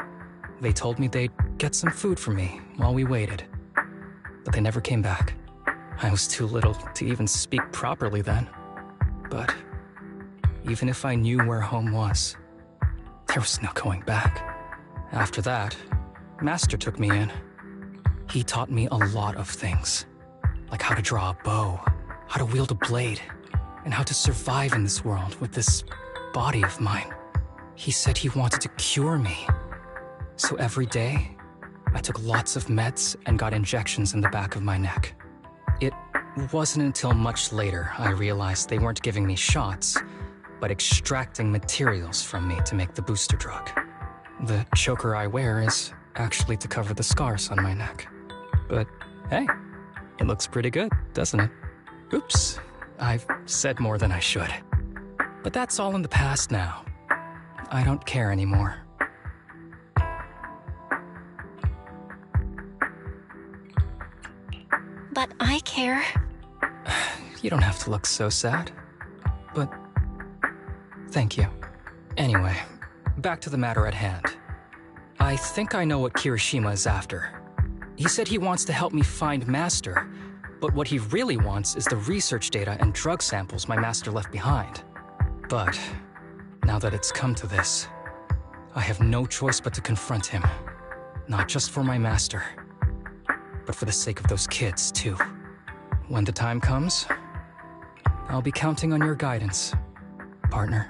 They told me they'd get some food for me while we waited. But they never came back. I was too little to even speak properly then. But even if I knew where home was, there was no going back. After that, Master took me in. He taught me a lot of things, like how to draw a bow, how to wield a blade, and how to survive in this world with this body of mine. He said he wanted to cure me. So every day, I took lots of meds and got injections in the back of my neck. It wasn't until much later I realized they weren't giving me shots, but extracting materials from me to make the booster drug. The choker I wear is actually to cover the scars on my neck. But hey, it looks pretty good, doesn't it? Oops, I've said more than I should. But that's all in the past now. I don't care anymore.
But I care.
You don't have to look so sad. But thank you. Anyway, back to the matter at hand. I think I know what Kirishima is after. He said he wants to help me find Master, but what he really wants is the research data and drug samples my master left behind. But now that it's come to this, I have no choice but to confront him. Not just for my master, but for the sake of those kids, too. When the time comes, I'll be counting on your guidance, partner.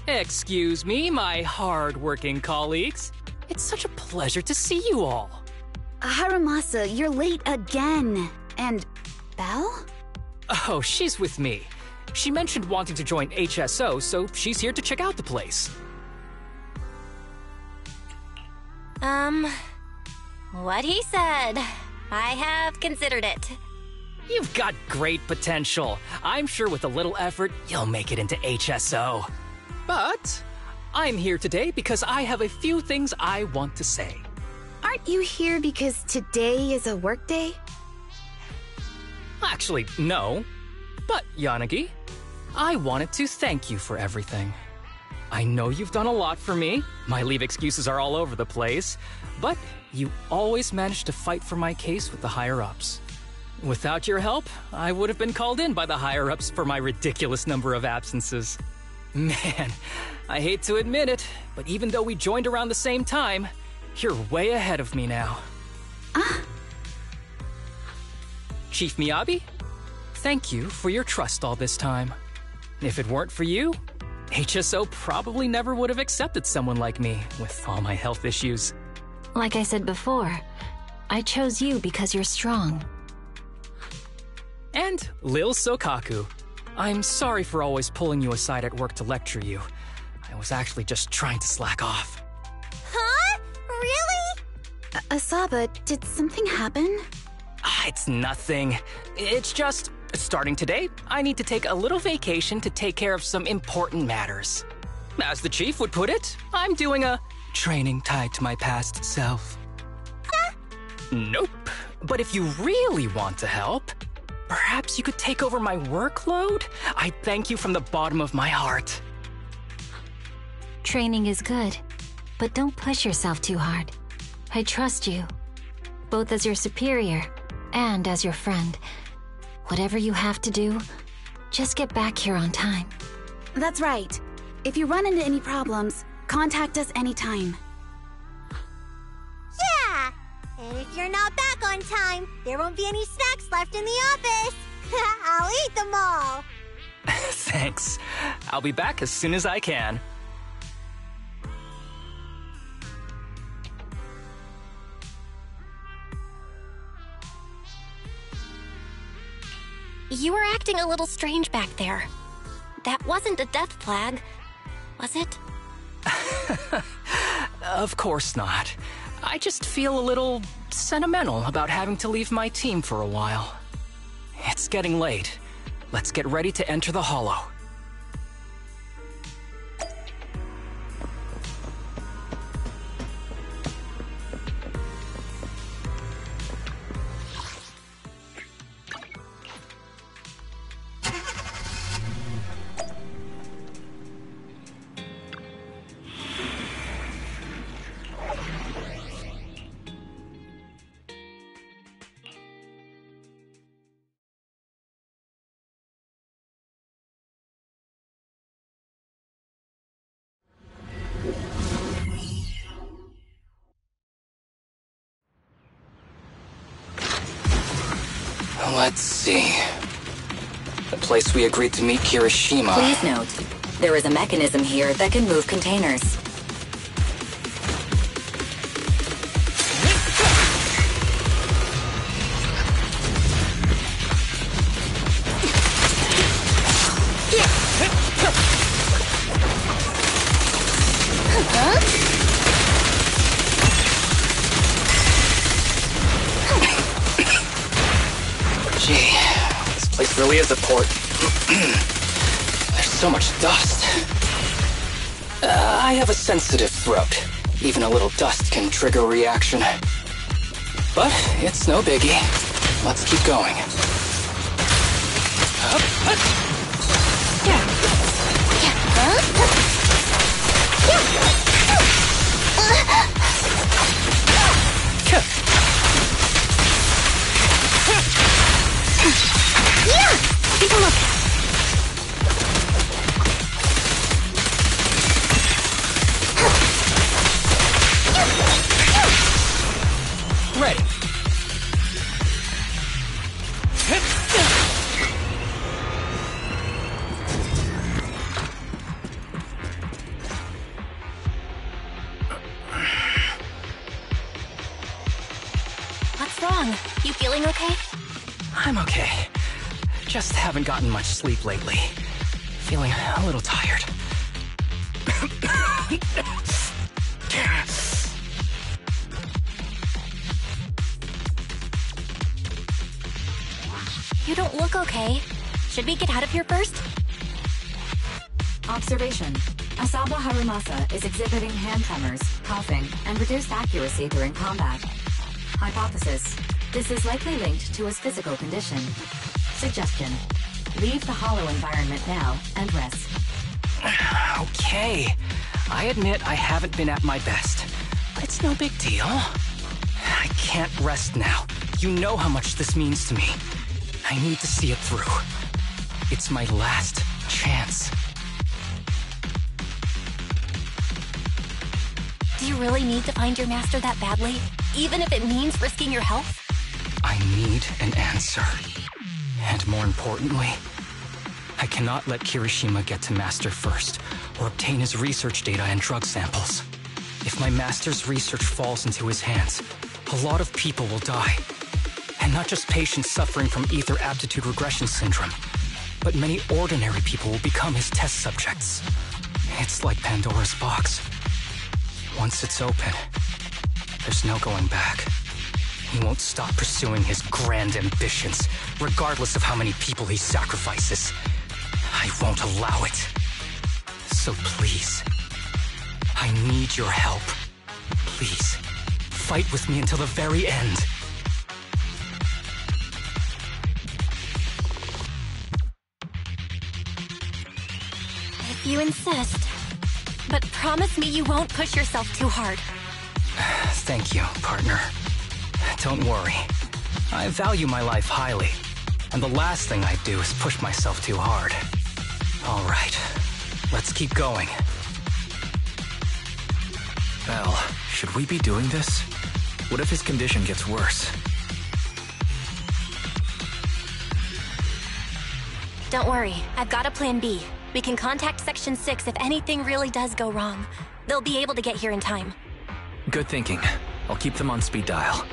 Excuse me, my hard-working colleagues. It's such a pleasure to see you all.
Harumasa, you're late again. And Belle?
Oh, she's with me. She mentioned wanting to join HSO, so she's here to check out the place.
What he said. I have considered it.
You've got great potential. I'm sure with a little effort, you'll make it into HSO. But I'm here today because I have a few things I want to say.
Aren't you here because today is a work day?
Actually, no. But, Yanagi, I wanted to thank you for everything. I know you've done a lot for me. My leave excuses are all over the place. But you always managed to fight for my case with the higher-ups. Without your help, I would have been called in by the higher-ups for my ridiculous number of absences. Man, I hate to admit it, but even though we joined around the same time, you're way ahead of me now. Chief Miyabi, thank you for your trust all this time. If it weren't for you, HSO probably never would have accepted someone like me with all my health issues.
Like I said before, I chose you because you're strong.
And Lil Sokaku, I'm sorry for always pulling you aside at work to lecture you. I was actually just trying to slack off.
Huh? Really?
Asaba, did something happen?
It's nothing. It's just, starting today, I need to take a little vacation to take care of some important matters. As the chief would put it, I'm doing a training tied to my past self. Nope. But if you really want to help, perhaps you could take over my workload? I thank you from the bottom of my heart.
Training is good, but don't push yourself too hard. I trust you, both as your superior and as your friend. Whatever you have to do, just get back here on time.
That's right. If you run into any problems, contact us anytime.
Yeah! And if you're not back on time, there won't be any snacks left in the office. I'll eat them all.
Thanks. I'll be back as soon as I can.
You were acting a little strange back there. That wasn't a death flag, was it?
Of course not. I just feel a little sentimental about having to leave my team for a while. It's getting late. Let's get ready to enter the Hollow. Let's see. The place we agreed to meet Kirishima.
Please note, there is a mechanism here that can move containers.
Gee, this place really is a port. There's so much dust. I have a sensitive throat. Even a little dust can trigger a reaction. But it's no biggie. Let's keep going.
Yeah! Take a look.
Ready.
What's wrong? You feeling okay?
I'm okay. Just haven't gotten much sleep lately. Feeling a little tired.
You don't look okay. Should we get out of here first?
Observation. Asaba Harumasa is exhibiting hand tremors, coughing, and reduced accuracy during combat. Hypothesis. This is likely linked to his physical condition. Suggestion. Leave the hollow environment now and rest.
Okay. I admit I haven't been at my best. But it's no big deal. I can't rest now. You know how much this means to me. I need to see it through. It's my last chance.
Do you really need to find your master that badly? Even if it means risking your health?
I need an answer. And more importantly, I cannot let Kirishima get to Master first, or obtain his research data and drug samples. If my Master's research falls into his hands, a lot of people will die. And not just patients suffering from ether aptitude regression syndrome, but many ordinary people will become his test subjects. It's like Pandora's box. Once it's open, there's no going back. He won't stop pursuing his grand ambitions, regardless of how many people he sacrifices. I won't allow it. So please, I need your help. Please, fight with me until the very end.
If you insist. But promise me you won't push yourself too hard.
Thank you, partner. Don't worry. I value my life highly, and the last thing I do is push myself too hard. All right, let's keep going.
Belle, should we be doing this? What if his condition gets worse?
Don't worry, I've got a plan B. We can contact Section 6 if anything really does go wrong. They'll be able to get here in time.
Good thinking. I'll keep them on speed dial.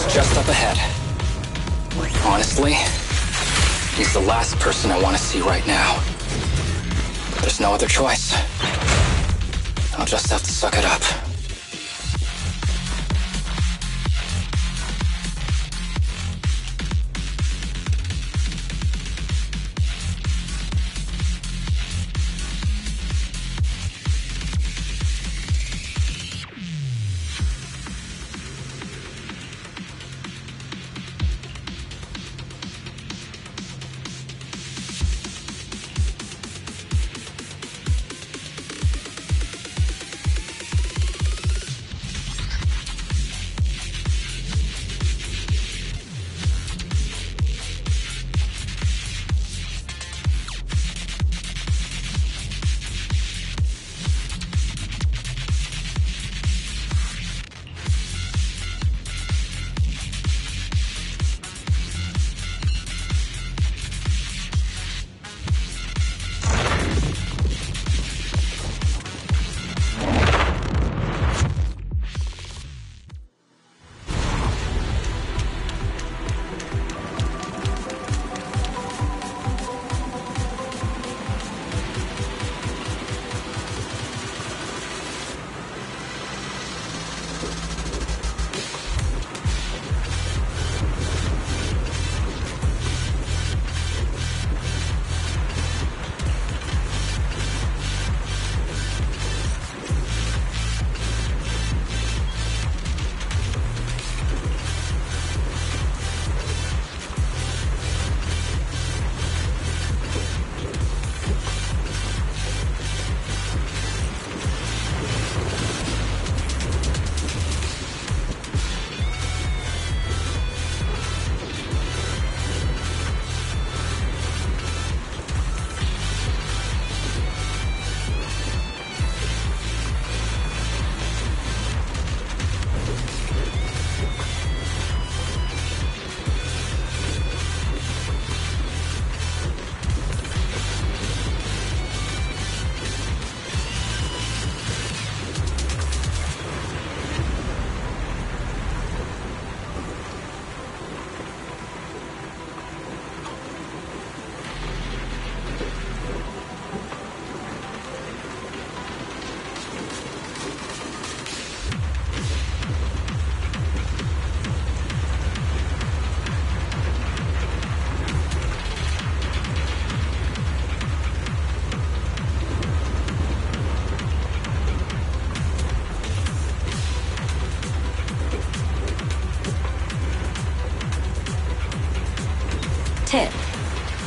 Just up ahead. Honestly, he's the last person I want to see right now. There's no other choice. I'll just have to suck it up.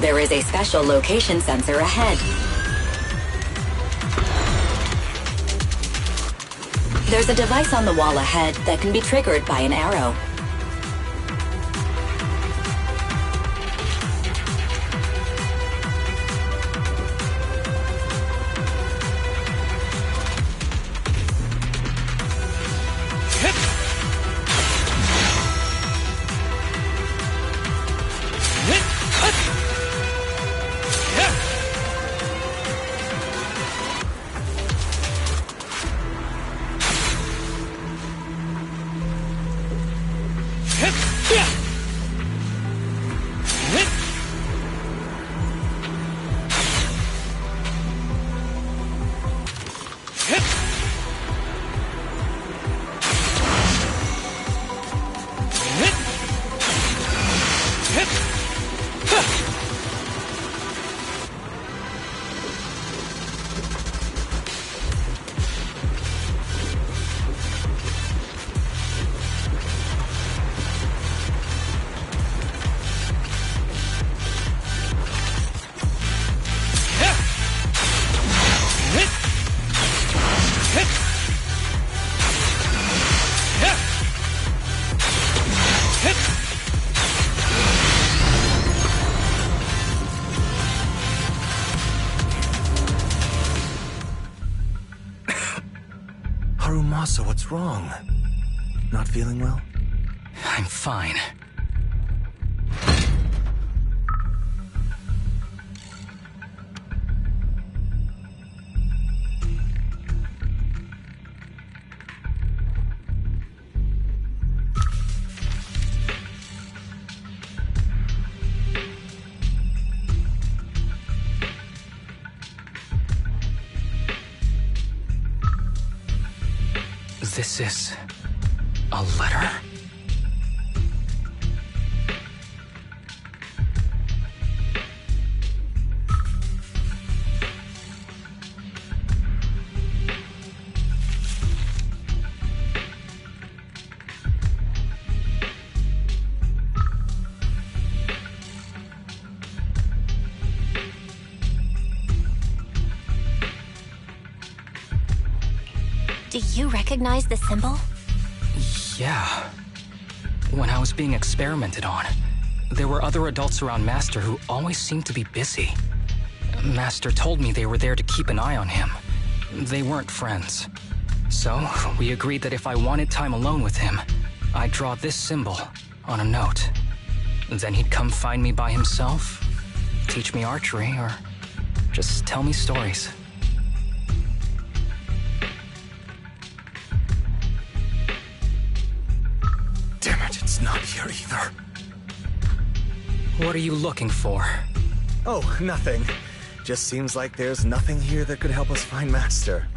There is a special location sensor ahead. There's a device on the wall ahead that can be triggered by an arrow.
Harumasa, what's wrong? Not feeling well?
I'm fine. This is a letter?
Do you recognize the symbol?
Yeah. When I was being experimented on, there were other adults around Master who always seemed to be busy. Master told me they were there to keep an eye on him. They weren't friends. So, we agreed that if I wanted time alone with him, I'd draw this symbol on a note. Then he'd come find me by himself, teach me archery, or just tell me stories.
Damn it, it's not here either.
What are you looking for?
Oh, nothing. Just seems like there's nothing here that could help us find Master.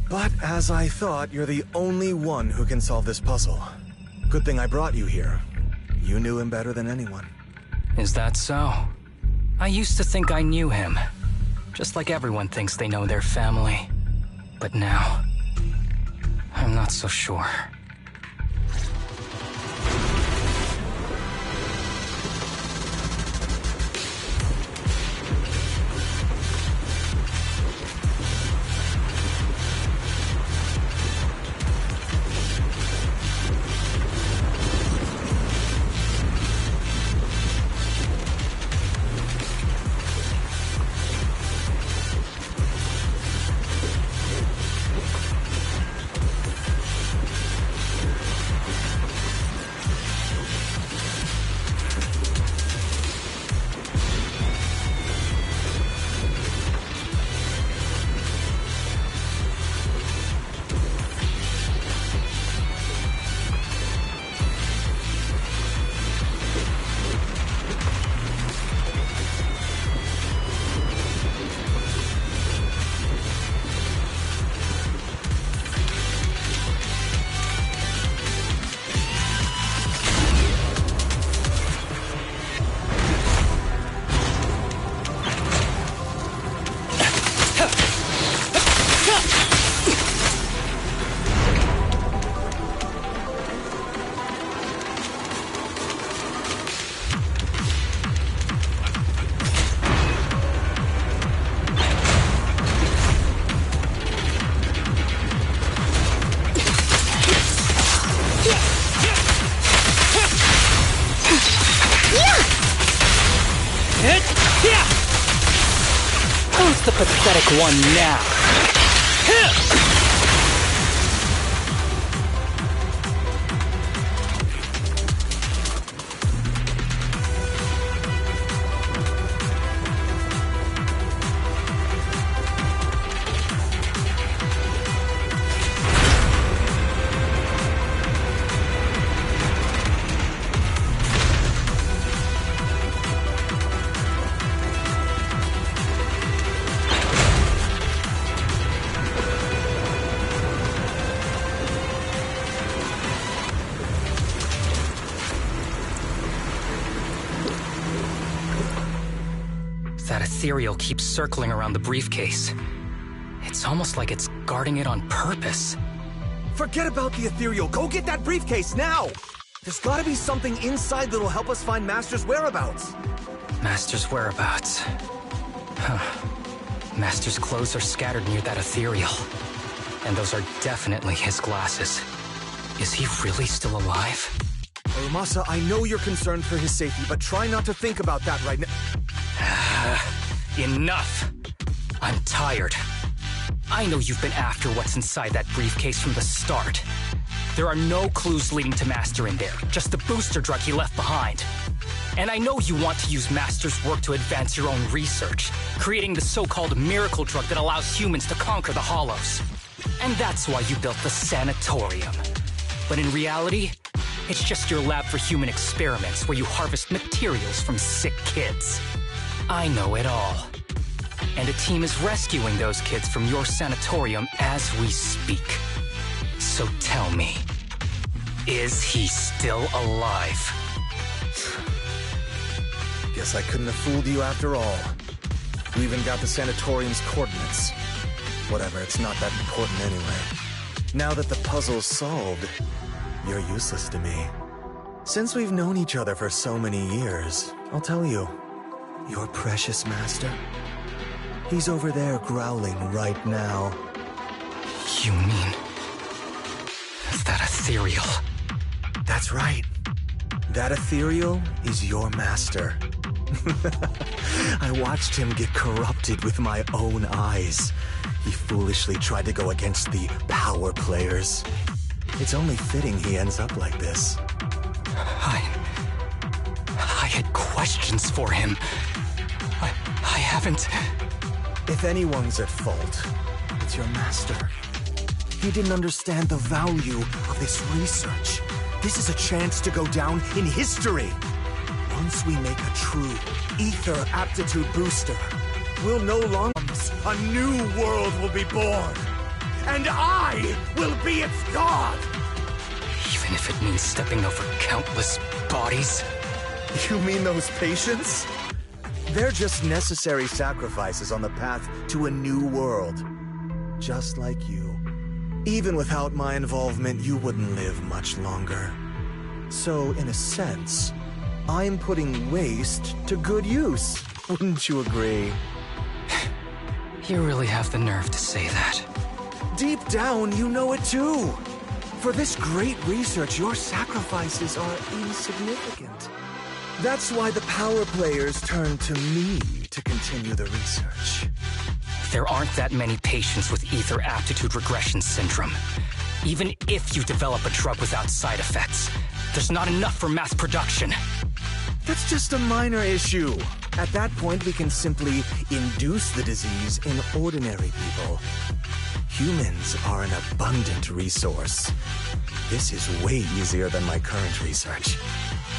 But as I thought, you're the only one who can solve this puzzle. Good thing I brought you here. You knew him better than anyone.
Is that so? I used to think I knew him. Just like everyone thinks they know their family. But now, I'm not so sure. the pathetic one now? That ethereal keeps circling around the briefcase. It's almost like it's guarding it on purpose.
Forget about the ethereal. Go get that briefcase now! There's gotta be something inside that'll help us find Master's whereabouts.
Master's whereabouts. Huh. Master's clothes are scattered near that ethereal. And those are definitely his glasses. Is he really still alive?
Arumasa, I know you're concerned for his safety, but try not to think about that right now.
Enough! I'm tired. I know you've been after what's inside that briefcase from the start. There are no clues leading to Master in there, just the booster drug he left behind. And I know you want to use Master's work to advance your own research, creating the so-called miracle drug that allows humans to conquer the Hollows. And that's why you built the sanatorium. But in reality, it's just your lab for human experiments where you harvest materials from sick kids. I know it all. And a team is rescuing those kids from your sanatorium as we speak. So tell me, is he still alive?
Guess I couldn't have fooled you after all. You even got the sanatorium's coordinates. Whatever, it's not that important anyway. Now that the puzzle's solved, you're useless to me. Since we've known each other for so many years, I'll tell you, your precious master, he's over there growling right now.
You mean that ethereal?
That's right. That ethereal is your master. I watched him get corrupted with my own eyes. He foolishly tried to go against the power players. It's only fitting he ends up like this.
I had questions for him. I haven't...
If anyone's at fault, it's your master. He didn't understand the value of this research. This is a chance to go down in history. Once we make a true ether aptitude booster, we'll no longer... A new world will be born. And I will be its god!
Even if it means stepping over countless bodies?
You mean those patients? They're just necessary sacrifices on the path to a new world. Just like you. Even without my involvement, you wouldn't live much longer. So, in a sense, I'm putting waste to good use. Wouldn't you agree?
You really have the nerve to say that.
Deep down, you know it too. For this great research, your sacrifices are insignificant. That's why the power players turn to me to continue the research.
There aren't that many patients with ether aptitude regression syndrome. Even if you develop a drug without side effects, there's not enough for mass production.
That's just a minor issue. At that point, we can simply induce the disease in ordinary people. Humans are an abundant resource. This is way easier than my current research.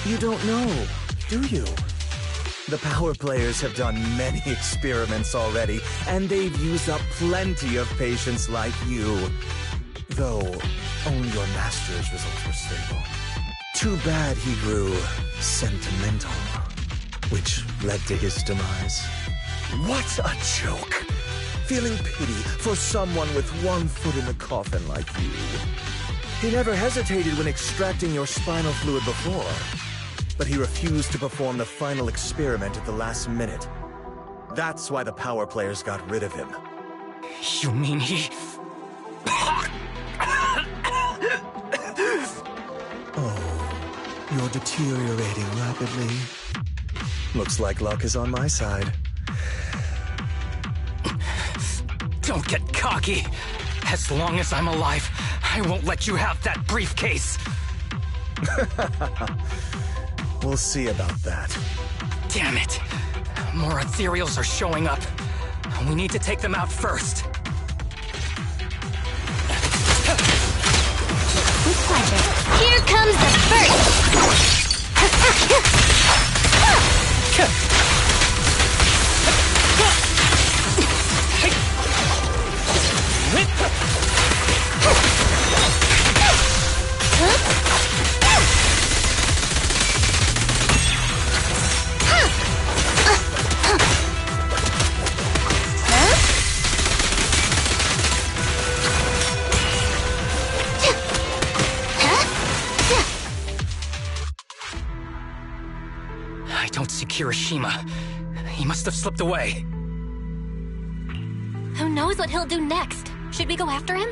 You don't know, do you? The power players have done many experiments already, and they've used up plenty of patients like you. Though, only your master's results were stable. Too bad he grew sentimental, which led to his demise. What a joke! Feeling pity for someone with one foot in the coffin like you. He never hesitated when extracting your spinal fluid before, but he refused to perform the final experiment at the last minute. That's why the power players got rid of him.
You mean he...
Oh, you're deteriorating rapidly. Looks like luck is on my side.
Don't get cocky. As long as I'm alive, I won't let you have that briefcase.
We'll see about that.
Damn it. More ethereals are showing up. We need to take them out first.
With pleasure. Here comes the first!
I don't see Kirishima. He must have slipped away.
Who knows what he'll do next? Should we go after him?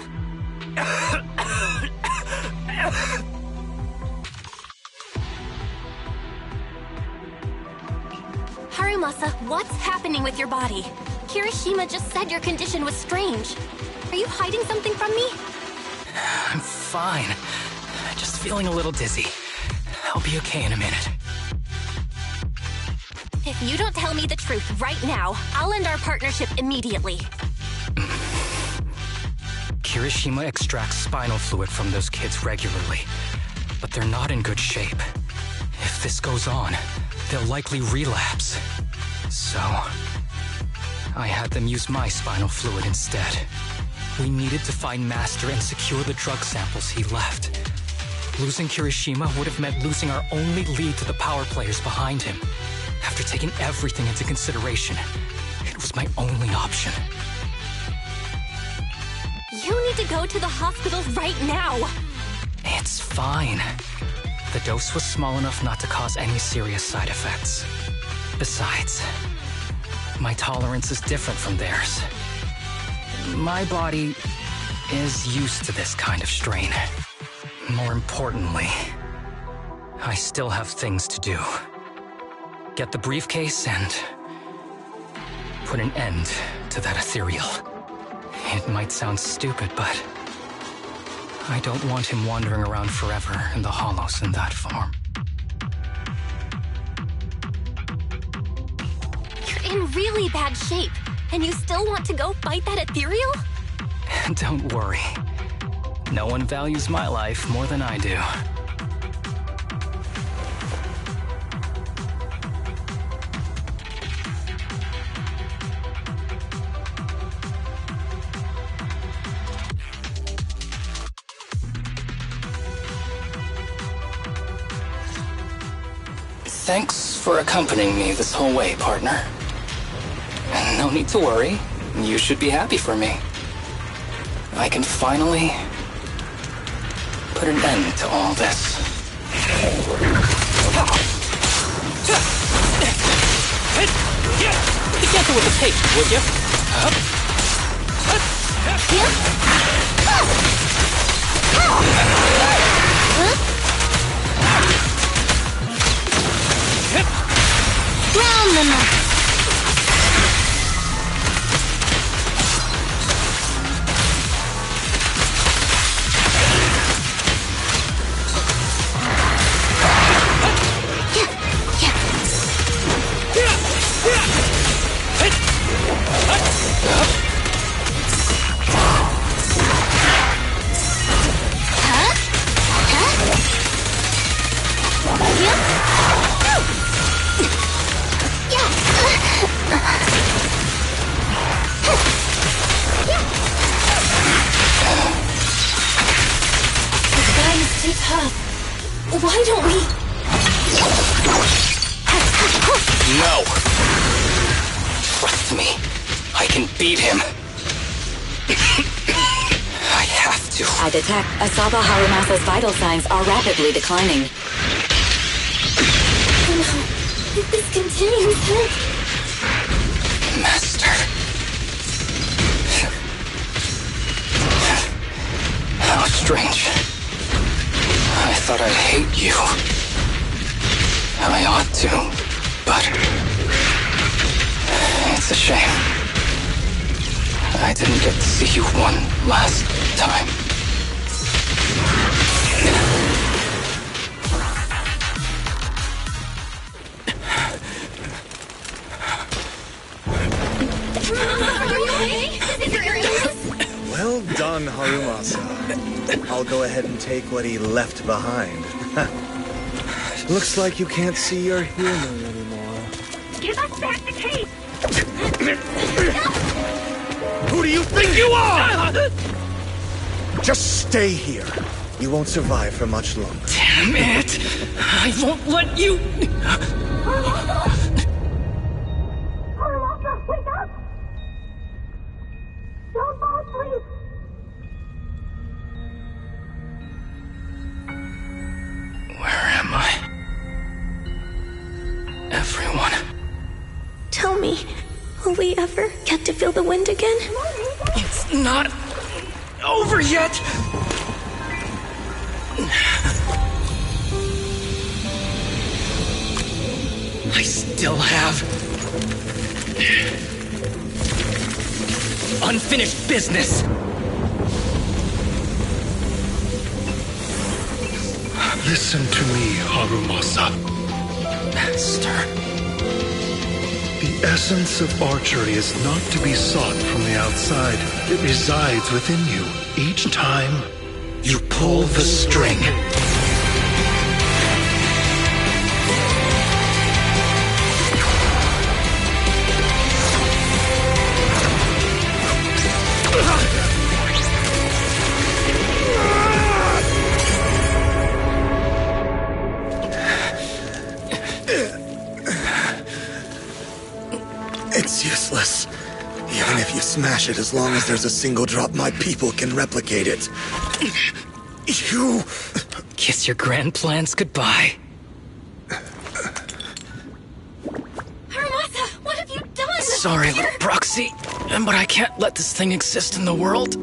Harumasa, what's happening with your body? Kirishima just said your condition was strange. Are you hiding something from me?
I'm fine. Just feeling a little dizzy. I'll be okay in a minute.
If you don't tell me the truth right now, I'll end our partnership immediately.
Kirishima extracts spinal fluid from those kids regularly, but they're not in good shape. If this goes on, they'll likely relapse. So, I had them use my spinal fluid instead. We needed to find Master and secure the drug samples he left. Losing Kirishima would have meant losing our only lead to the power players behind him. After taking everything into consideration, it was my only option.
You need to go to the hospital right now!
It's fine. The dose was small enough not to cause any serious side effects. Besides, my tolerance is different from theirs. My body is used to this kind of strain. More importantly, I still have things to do. Get the briefcase and put an end to that ethereal. It might sound stupid, but I don't want him wandering around forever in the hollows in that form.
You're in really bad shape, and you still want to go fight that ethereal?
Don't worry. No one values my life more than I do. Thanks for accompanying me this whole way, partner. No need to worry. You should be happy for me. I can finally put an end to all this.
Be careful with the pace, would you?
Round them up.
Why don't we...
No! Trust me, I can beat him. I have to.
I detect Asaba Harumasa's vital signs are rapidly declining.
Oh no, if this continues,
Master. How strange. I thought I'd hate you. I ought to, but it's a shame. I I didn't get to see you one last time.
Well done, Harumasa. I'll go ahead and take what he left behind. Looks like you can't see your humor anymore.
Give us back the cape!
Who do you think you are? Just stay here. You won't survive for much longer.
Damn it! I won't let you...
Harumasa, wake up! Don't fall asleep!
Where am I? Everyone.
Tell me, will we ever get to feel the wind again?
It's not over yet! I still have unfinished business.
Listen to me, Harumasa.
Master.
The essence of archery is not to be sought from the outside. It resides within you. Each time you pull the string.
It's useless. Even if you smash it, as long as there's a single drop, my people can replicate it. You...
Kiss your grand plans goodbye.
Harumasa, what have you done?
Sorry, little proxy, but I can't let this thing exist in the world.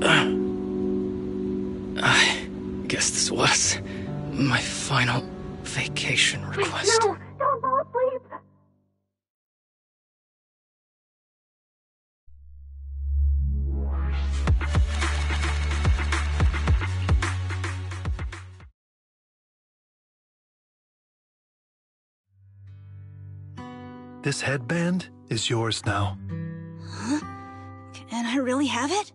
I guess this was my final vacation request.
No, don't fall asleep!
This headband is yours now.
Huh? Can I really have it?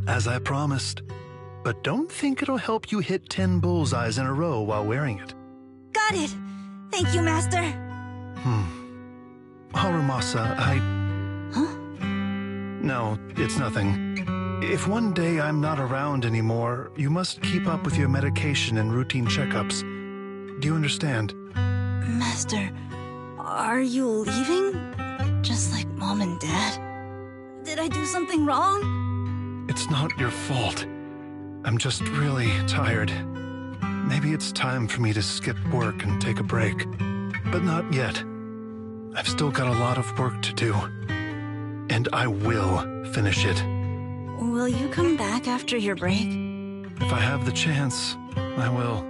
As I promised. But don't think it'll help you hit 10 bullseyes in a row while wearing it.
Got it! Thank you, Master!
Harumasa,
Huh?
No, it's nothing. If one day I'm not around anymore, you must keep up with your medication and routine checkups. Do you understand?
Master, are you leaving? Just like Mom and Dad? Did I do something wrong?
It's not your fault. I'm just really tired. Maybe it's time for me to skip work and take a break. But not yet. I've still got a lot of work to do. And I will finish it.
Will you come back after your break?
If I have the chance, I will.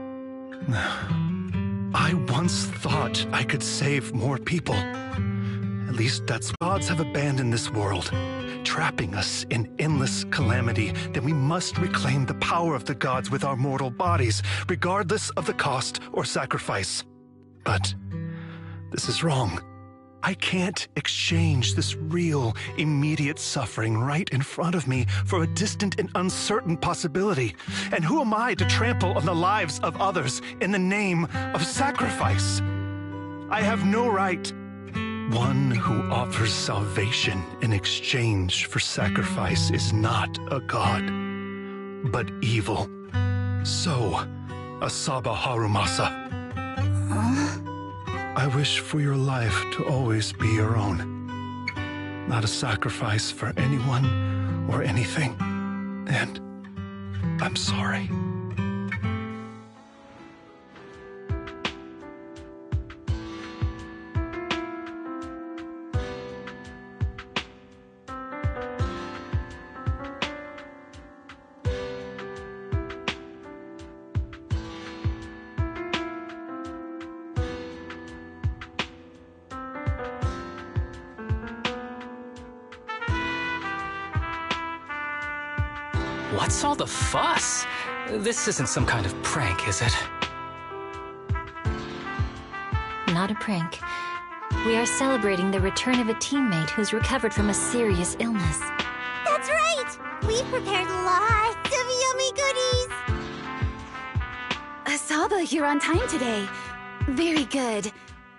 I once thought I could save more people. At least that's gods have abandoned this world, trapping us in endless calamity. Then we must reclaim the power of the gods with our mortal bodies, regardless of the cost or sacrifice. But this is wrong. I can't exchange this real, immediate suffering right in front of me for a distant and uncertain possibility. And who am I to trample on the lives of others in the name of sacrifice? I have no right. One who offers salvation in exchange for sacrifice is not a god, but evil. So, Asaba Harumasa.
Huh?
I wish for your life to always be your own. Not a sacrifice for anyone or anything. And I'm sorry.
What's all the fuss? This isn't some kind of prank, is it?
Not a prank. We are celebrating the return of a teammate who's recovered from a serious illness.
That's right! We've prepared lots of yummy goodies!
Asaba, you're on time today. Very good.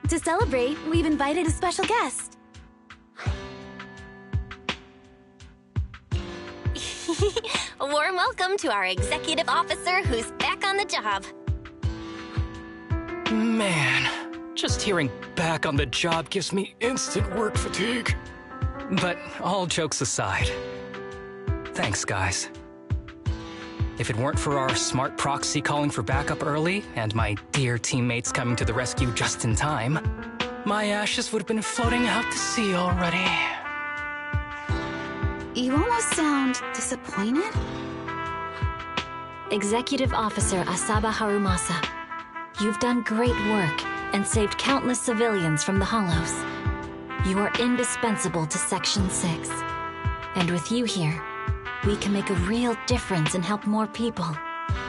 To celebrate, we've invited a special guest.
A warm welcome to our executive officer who's back on the job.
Man, just hearing back on the job gives me instant work fatigue. But all jokes aside, thanks, guys. If it weren't for our smart proxy calling for backup early and my dear teammates coming to the rescue just in time, my ashes would have been floating out to sea already.
You almost sound disappointed?
Executive Officer Asaba Harumasa, you've done great work and saved countless civilians from the Hollows. You are indispensable to Section 6. And with you here, we can make a real difference and help more people.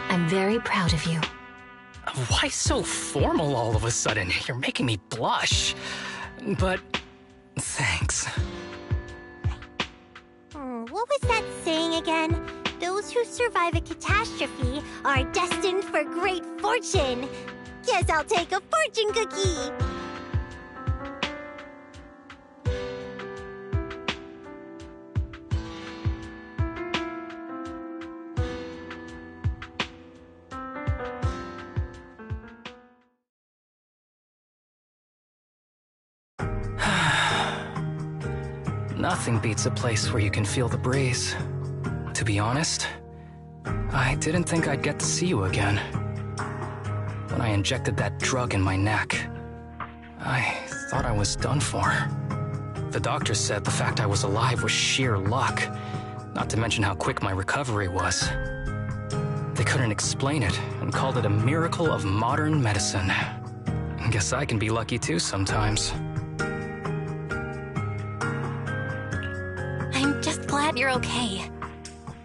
I'm very proud of you.
Why so formal all of a sudden? You're making me blush. But thanks.
What was that saying again? Those who survive a catastrophe are destined for great fortune. Guess I'll take a fortune cookie.
Nothing beats a place where you can feel the breeze. To be honest, I didn't think I'd get to see you again. When I injected that drug in my neck, I thought I was done for. The doctor said the fact I was alive was sheer luck, not to mention how quick my recovery was. They couldn't explain it and called it a miracle of modern medicine. Guess I can be lucky too sometimes.
I'm just glad you're okay.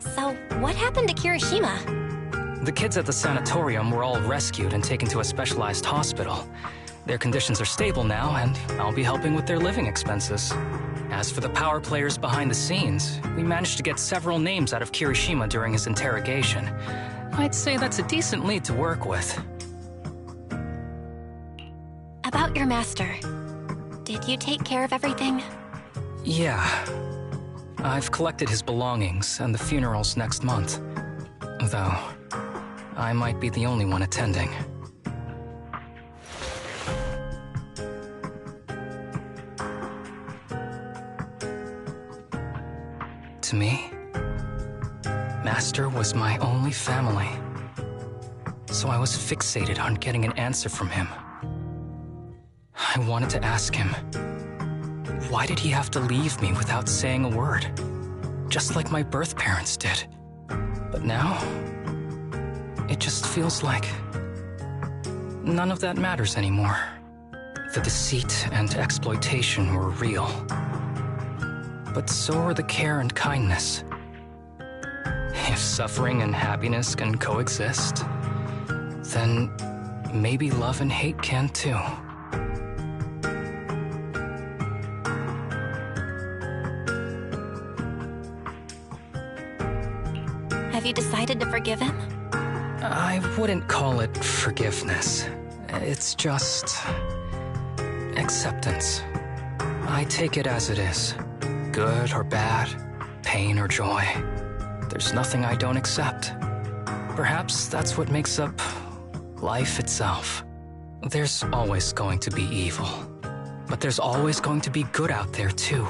So, what happened to Kirishima?
The kids at the sanatorium were all rescued and taken to a specialized hospital. Their conditions are stable now, and I'll be helping with their living expenses. As for the power players behind the scenes, we managed to get several names out of Kirishima during his interrogation. I'd say that's a decent lead to work with.
About your master. Did you take care of everything?
Yeah. I've collected his belongings, and the funeral's next month. Though, I might be the only one attending. To me, Master was my only family. So I was fixated on getting an answer from him. I wanted to ask him, why did he have to leave me without saying a word? Just like my birth parents did. But now, it just feels like none of that matters anymore. The deceit and exploitation were real. But so are the care and kindness. If suffering and happiness can coexist, then maybe love and hate can too.
Have you decided to forgive him?
I wouldn't call it forgiveness. It's just acceptance. I take it as it is. Good or bad, pain or joy. There's nothing I don't accept. Perhaps that's what makes up life itself. There's always going to be evil. But there's always going to be good out there too.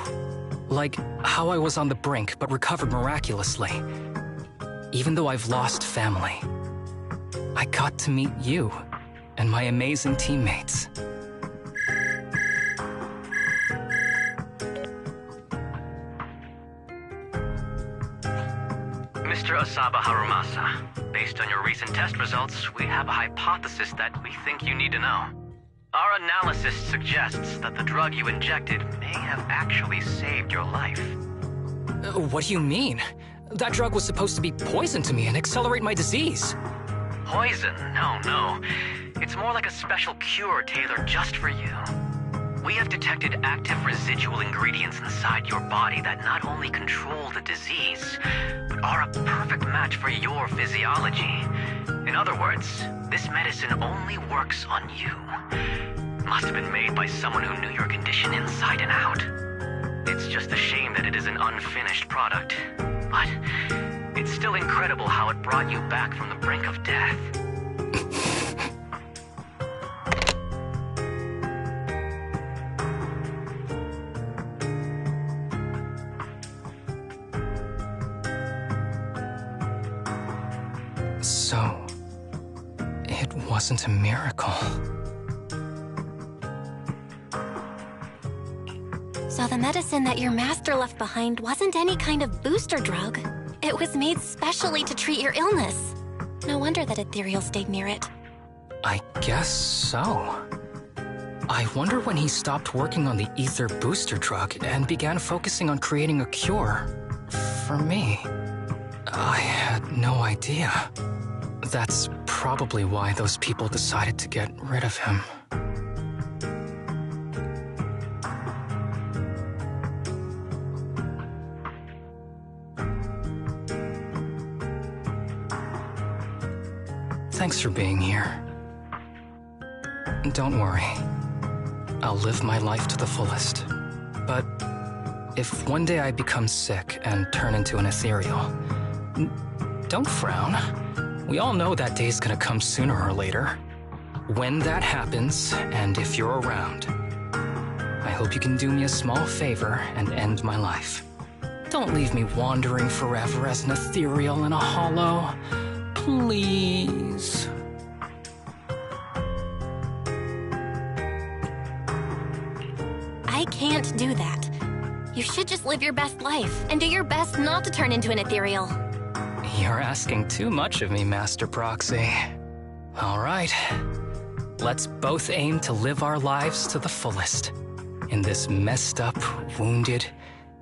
Like how I was on the brink but recovered miraculously. Even though I've lost family, I got to meet you and my amazing teammates.
Mr. Asaba Harumasa, based on your recent test results, we have a hypothesis that we think you need to know. Our analysis suggests that the drug you injected may have actually saved your life.
What do you mean? That drug was supposed to be poison to me and accelerate my disease.
Poison? No. It's more like a special cure tailored just for you. We have detected active residual ingredients inside your body that not only control the disease, but are a perfect match for your physiology. In other words, this medicine only works on you. Must have been made by someone who knew your condition inside and out. It's just a shame that it is an unfinished product. But it's still incredible how it brought you back from the brink of death.
So, it wasn't a miracle.
So the medicine that your master left behind wasn't any kind of booster drug. It was made specially to treat your illness. No wonder that Ethereal stayed near it.
I guess so. I wonder when he stopped working on the ether booster drug and began focusing on creating a cure for me. I had no idea. That's probably why those people decided to get rid of him. Thanks for being here. Don't worry. I'll live my life to the fullest. But if one day I become sick and turn into an ethereal, don't frown. We all know that day's gonna come sooner or later. When that happens, and if you're around, I hope you can do me a small favor and end my life. Don't leave me wandering forever as an ethereal in a hollow. Please.
I can't do that. You should just live your best life and do your best not to turn into an ethereal.
You're asking too much of me, Master Proxy. All right. Let's both aim to live our lives to the fullest in this messed up, wounded,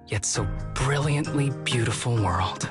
yet so brilliantly beautiful world.